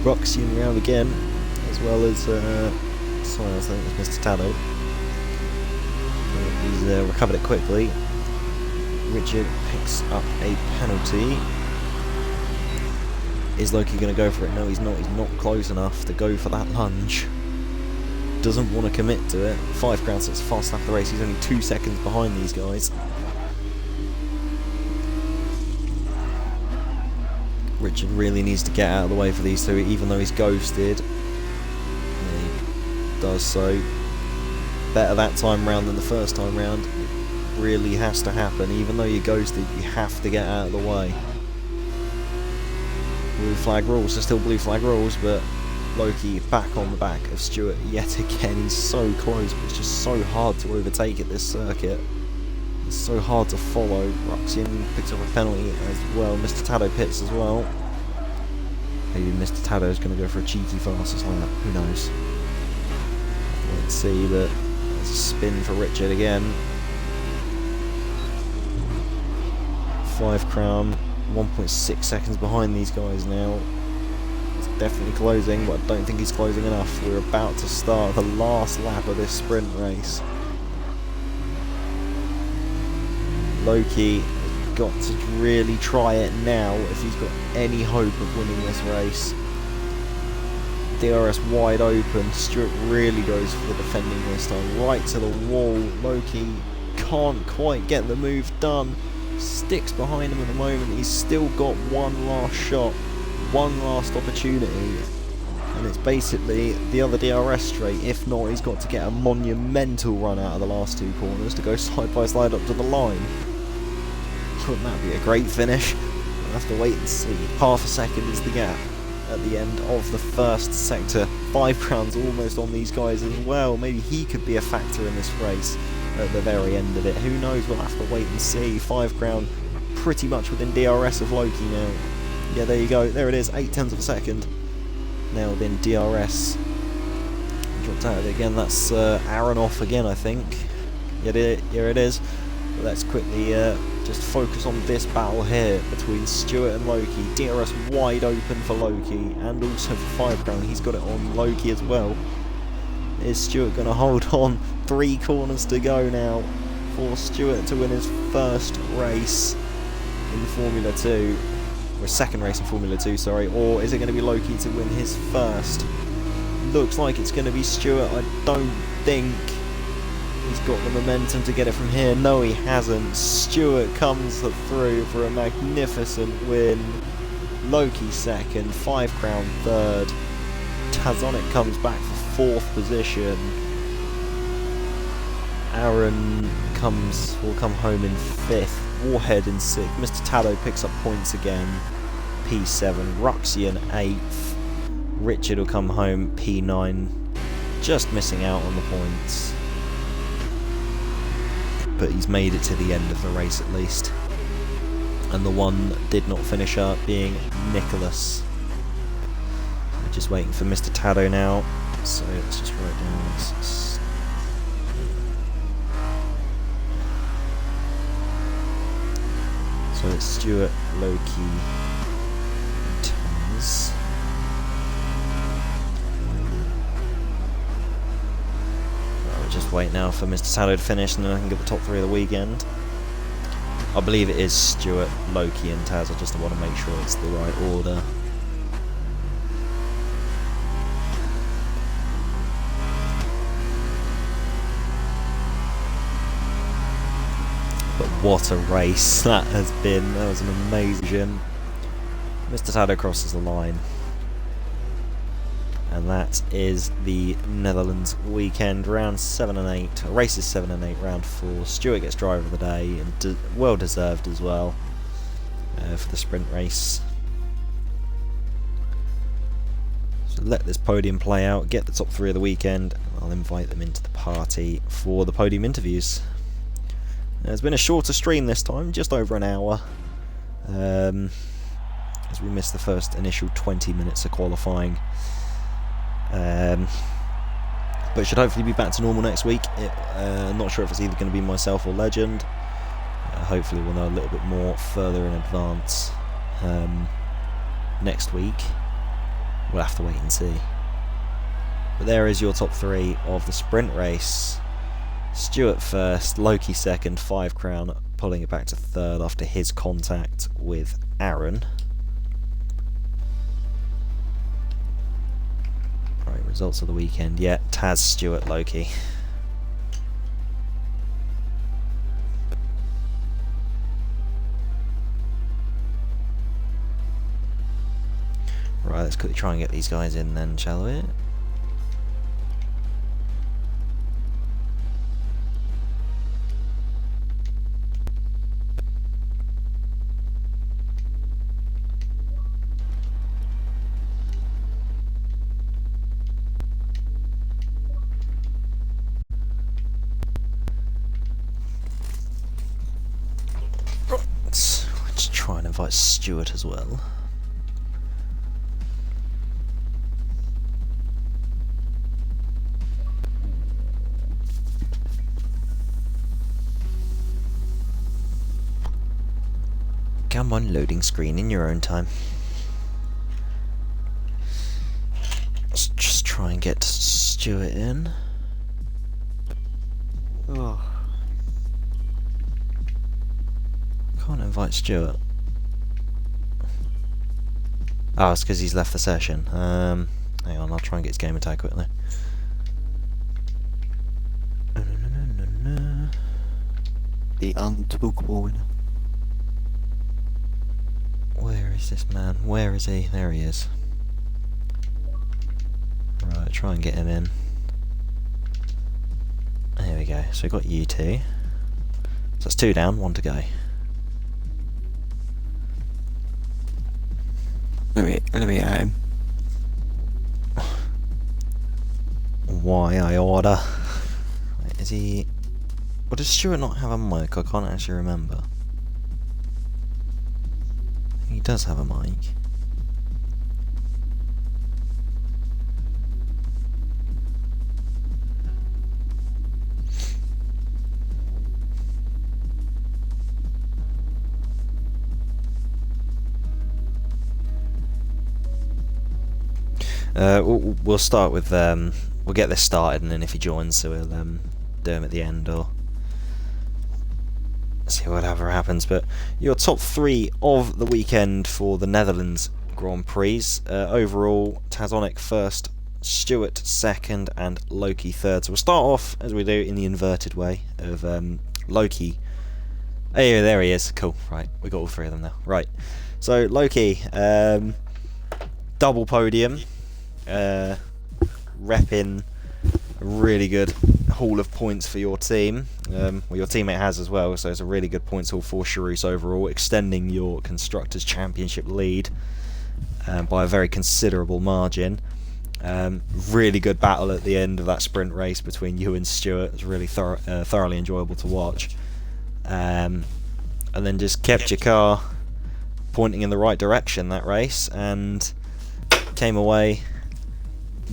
Roxian round again, as well as sorry, I think it's Mr. Tado. He's recovered it quickly. Richard picks up a penalty. Is Loki going to go for it? No, he's not. He's not close enough to go for that lunge. Doesn't want to commit to it. 5 Crown sits fast enough the race. He's only 2 seconds behind these guys. Richard really needs to get out of the way for these two, even though he's ghosted. He does so. Better that time round than the first time round. Really has to happen. Even though you're ghosted, you have to get out of the way. Blue flag rules are still blue flag rules, but Loki back on the back of Stewart yet again. He's so close, but it's just so hard to overtake at this circuit. It's so hard to follow. Roxian picks up a penalty as well. Mr. Tado pits as well. Maybe Mr. Tado is going to go for a cheeky fastest lap. Who knows? Let's see, but there's a spin for Richard again. 5 Crown, 1.6 seconds behind these guys now. It's definitely closing, but I don't think he's closing enough. We're about to start the last lap of this sprint race. Loki has got to really try it now if he's got any hope of winning this race. DRS wide open. Stewart really goes for the defending this time, right to the wall. Loki can't quite get the move done. Sticks behind him at the moment. He's still got one last shot, one last opportunity, and it's basically the other DRS straight. If not, he's got to get a monumental run out of the last 2 corners to go side by side up to the line. Wouldn't that be a great finish? We'll have to wait and see. Half a second is the gap at the end of the first sector. 5 Crowns almost on these guys as well. Maybe he could be a factor in this race at the very end of it. Who knows? We'll have to wait and see. 5 Crown pretty much within DRS of Loki now. Yeah, there you go. There it is. 0.8 of a second. Now within DRS. Dropped out of it again. That's Aaron off again, I think. Yeah, here it is. But let's quickly just focus on this battle here between Stewart and Loki. DRS wide open for Loki, and also for 5 Crown. He's got it on Loki as well. Is Stewart going to hold on? 3 corners to go now for Stewart to win his first race in Formula 2. Or his second race in Formula 2, sorry. Or is it going to be Loki to win his first? Looks like it's going to be Stewart. I don't think he's got the momentum to get it from here. No, he hasn't. Stewart comes through for a magnificent win. Loki second, 5 Crown third. Tazonic comes back for 4th position. Aaron will come home in 5th. Warhead in 6th. Mr. Tado picks up points again. P7. Roxian 8th. Richard will come home P9. Just missing out on the points. But he's made it to the end of the race at least. And the one that did not finish up being Nicholas. We're just waiting for Mr. Tado now. So let's just write down this. So it's Stuart, Loki, Taz. I'll just wait now for Mr. Tallow to finish and then I can get the top 3 of the weekend. I believe it is Stuart, Loki and Taz. I just want to make sure it's the right order. But what a race that has been. That was an amazing. Mr. Tallow crosses the line. And that is the Netherlands weekend, round 7 and 8. Races 7 and 8, round 4. Stuart gets driver of the day, and well deserved as well for the sprint race. So let this podium play out, get the top 3 of the weekend, and I'll invite them into the party for the podium interviews. It's been a shorter stream this time, just over an hour, as we missed the first initial 20 minutes of qualifying. But should hopefully be back to normal next week. I'm not sure if it's either going to be myself or Legend. Hopefully we'll know a little bit more further in advance next week. We'll have to wait and see. But there is your top 3 of the sprint race. Stuart first, Loki second, 5 Crown pulling it back to 3rd after his contact with Aaron. Right, results of the weekend. Yeah, Taz, Stuart, Loki. Right, let's quickly try and get these guys in then, shall we? Let's try and invite Stuart as well. Come on, loading screen in your own time. Let's just try and get Stuart in. Oh. Can't invite Stuart. Oh, it's because he's left the session. Hang on, I'll try and get his game attack quickly. The untalkable winner. Where is this man? Where is he? There he is. Right, try and get him in. There we go. So we've got you two. So that's 2 down, 1 to go. Let me at him. Why I order? Right, is he? Or does Stuart not have a mic? I can't actually remember. He does have a mic. We'll start with we'll get this started, and then if he joins, so we'll do him at the end or see whatever happens. But your top 3 of the weekend for the Netherlands Grand Prix. Overall, Tazonic first, Stuart second, and Loki third. So we'll start off as we do in the inverted way of Loki. Hey, there he is. Cool. Right, we got all 3 of them now. Right. So Loki, double podium. Repping a really good haul of points for your team. Well, your teammate has as well, so it's a really good points haul for Charus overall, extending your Constructors' Championship lead by a very considerable margin. Really good battle at the end of that sprint race between you and Stuart. It was really thoroughly enjoyable to watch. And then just kept your car pointing in the right direction that race, and came away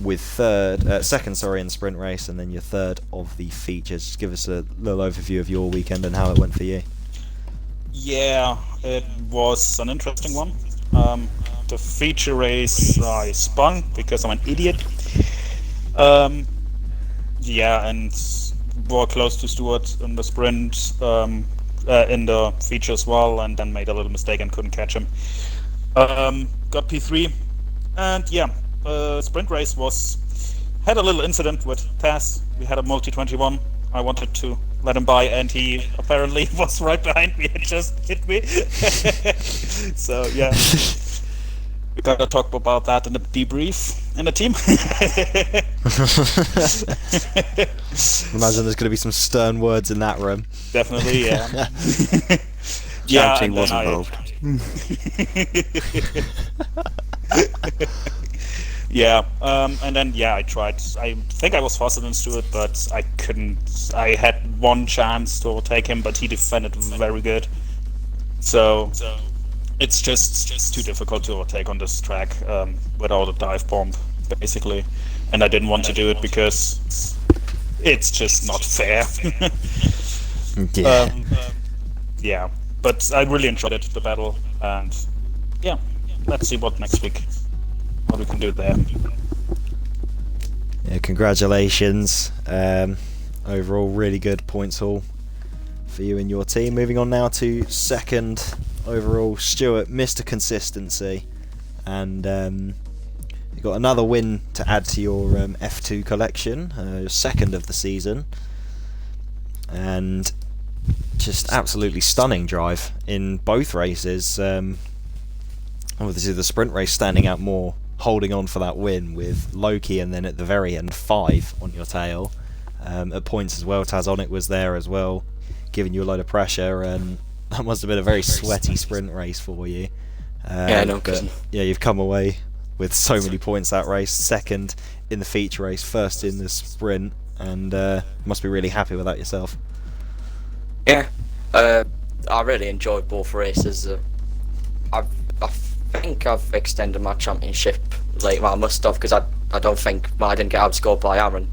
with second in the sprint race, and then your 3rd of the features. Just give us a little overview of your weekend and how it went for you. Yeah, it was an interesting one. The feature race I spun because I'm an idiot. Um, yeah, and were close to Stewart in the sprint, in the feature as well, and then made a little mistake and couldn't catch him. Got P3, and yeah, sprint race had a little incident with Taz. We had a multi 21. I wanted to let him by, and he apparently was right behind me and just hit me. So yeah, we gotta talk about that in the debrief in the team. Imagine there's going to be some stern words in that room. Definitely, yeah. Shouting and was then involved. Yeah, and then I tried. I think I was faster than Stewart, but I couldn't. I had one chance to overtake him, but he defended very good. So it's just too difficult to overtake on this track without a dive bomb, basically. And I didn't want to do it because it's just not fair. Yeah. Yeah, but I really enjoyed it, the battle, and yeah, let's see what next week. What we can do there. Yeah, congratulations. Overall, really good points haul for you and your team. Moving on now to second overall, Stuart, Mr. Consistency. And you got another win to add to your F2 collection, your second of the season. And just absolutely stunning drive in both races. Obviously, the sprint race standing out more, holding on for that win with Loki, and then at the very end 5 on your tail. At points as well, Tazonic was there as well, giving you a load of pressure, and that must have been a very sweaty sprint race for you. Yeah, no but, kidding. yeah, you've come away with so many points that race, second in the feature race, first in the sprint, and must be really happy with that yourself. Yeah, I really enjoyed both races. I think I've extended my championship late. Well, I must have, because I don't think I didn't get outscored by Aaron.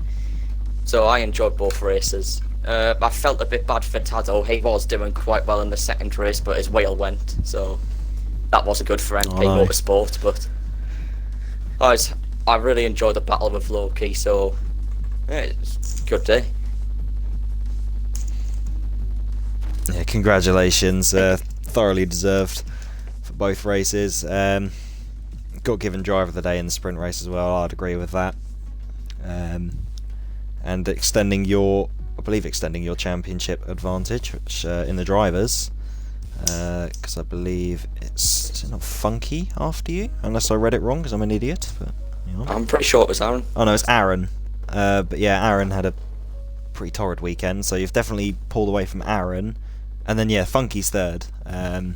So I enjoyed both races. I felt a bit bad for Tazo. He was doing quite well in the second race, but his wheel went. So that wasn't good for MP Motorsport. But I really enjoyed the battle with Loki. So yeah, it's a good day. Yeah, congratulations. Thoroughly deserved for both races. Got given driver of the day in the sprint race as well. I'd agree with that. And extending your championship advantage, which in the drivers, because I believe is it not Funky after you? Unless I read it wrong, because I'm an idiot. But hang on. I'm pretty sure it was Aaron. Oh no, it's Aaron. But yeah, Aaron had a pretty torrid weekend, so you've definitely pulled away from Aaron. And then yeah, Funky's third. But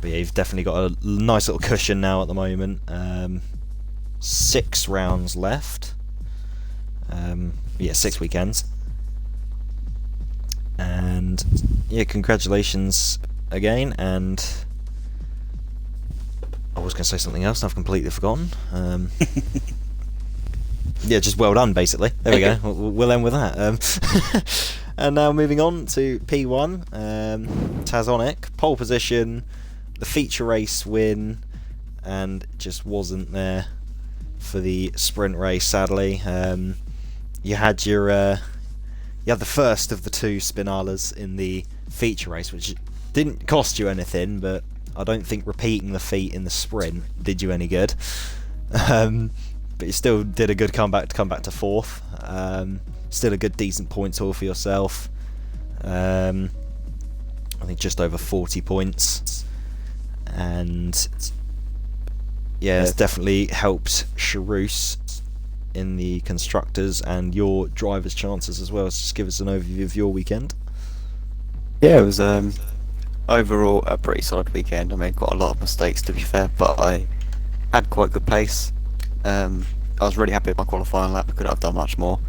yeah, you've definitely got a nice little cushion now at the moment. 6 rounds left. Yeah, 6 weekends. And yeah, congratulations again. And I was going to say something else, and I've completely forgotten. Yeah, just well done, basically. There we go. We'll end with that. And now moving on to P1, Tazonic, pole position, the feature race win, and just wasn't there for the sprint race, sadly. You had the first of the 2 Spinalas in the feature race, which didn't cost you anything, but I don't think repeating the feat in the sprint did you any good. But you still did a good comeback to come back to 4th. Still a good decent points haul for yourself. I think just over 40 points. And yeah, it's definitely helped Charouse in the constructors and your driver's chances as well. So just give us an overview of your weekend. Yeah, it was overall a pretty solid weekend. I made quite a lot of mistakes, to be fair, but I had quite good pace. I was really happy with my qualifying lap. I could have done much more.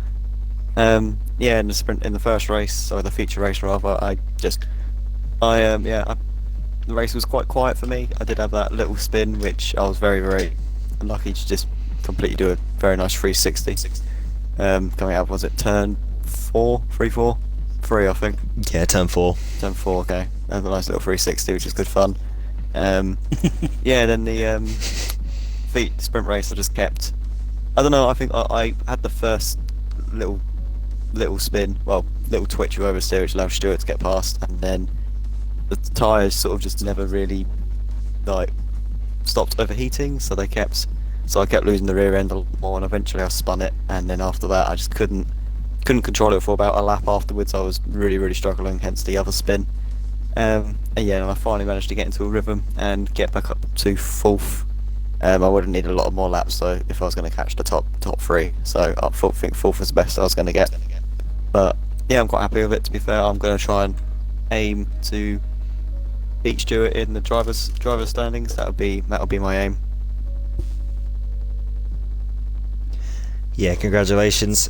Yeah, in the sprint, in the first race, or the feature race rather, the race was quite quiet for me. I did have that little spin, which I was very, very unlucky to just completely do a very nice 360. Coming out, was it turn 4, 3-4? 3, I think. Yeah, turn 4. Turn 4, okay. Have a nice little 360, which is good fun. Yeah, then the feet sprint race I just kept. I don't know, I think I had the first little spin, well, little twitch over steer, which allowed Stuart to get past, and then the tyres sort of just never really, like, stopped overheating, so I kept losing the rear end a lot more, and eventually I spun it, and then after that I just couldn't control it for about a lap afterwards. I was really struggling, hence the other spin. And yeah, and I finally managed to get into a rhythm and get back up to 4th. I would have needed a lot more laps though if I was going to catch the top 3. So I think 4th was the best I was going to get. But yeah, I'm quite happy with it. To be fair, I'm going to try and aim to beat Stuart in the drivers standings. That'll be my aim. Yeah, congratulations.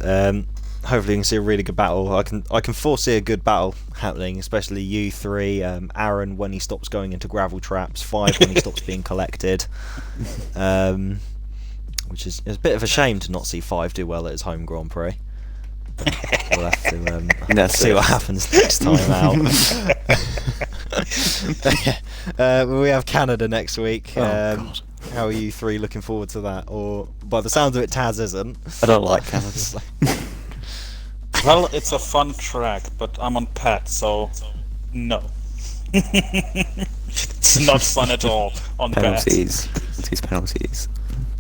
Hopefully you can see a really good battle. I can foresee a good battle happening, especially you 3, Aaron when he stops going into gravel traps, 5 when he stops being collected, which is a bit of a shame to not see 5 do well at his home Grand Prix. We'll have to see what happens next time out. We have Canada next week. God. How are you 3 looking forward to that? Or by the sounds of it, Taz isn't. I don't like Canada. Well, it's a fun track, but I'm on pad, so no. It's not fun at all on Penalties. pad. Penalties.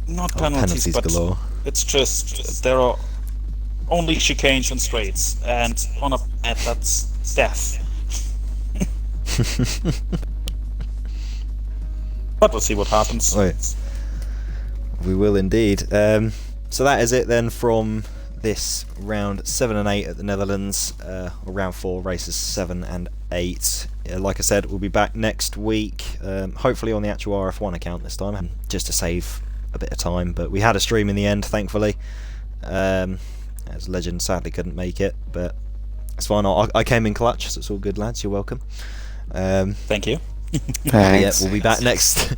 Not penalties, but galore. it's just there are only chicanes and straights, and on a pad that's death. But we'll see what happens. Right. We will indeed. So that is it then from this round 7 and 8 at the Netherlands, or round 4, races 7 and 8. Like I said, we'll be back next week, hopefully on the actual RF1 account this time, just to save a bit of time. But we had a stream in the end, thankfully. As Legend sadly couldn't make it, but it's fine. I came in clutch, so it's all good, lads. You're welcome. Thank you. Yeah, we'll be back next.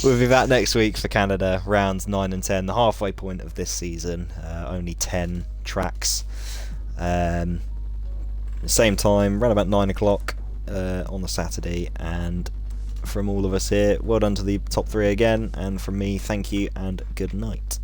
We'll be back next week for Canada rounds 9 and 10, the halfway point of this season. Only 10 tracks. Same time, around about 9 o'clock on the Saturday. And from all of us here, well done to the top 3 again. And from me, thank you and good night.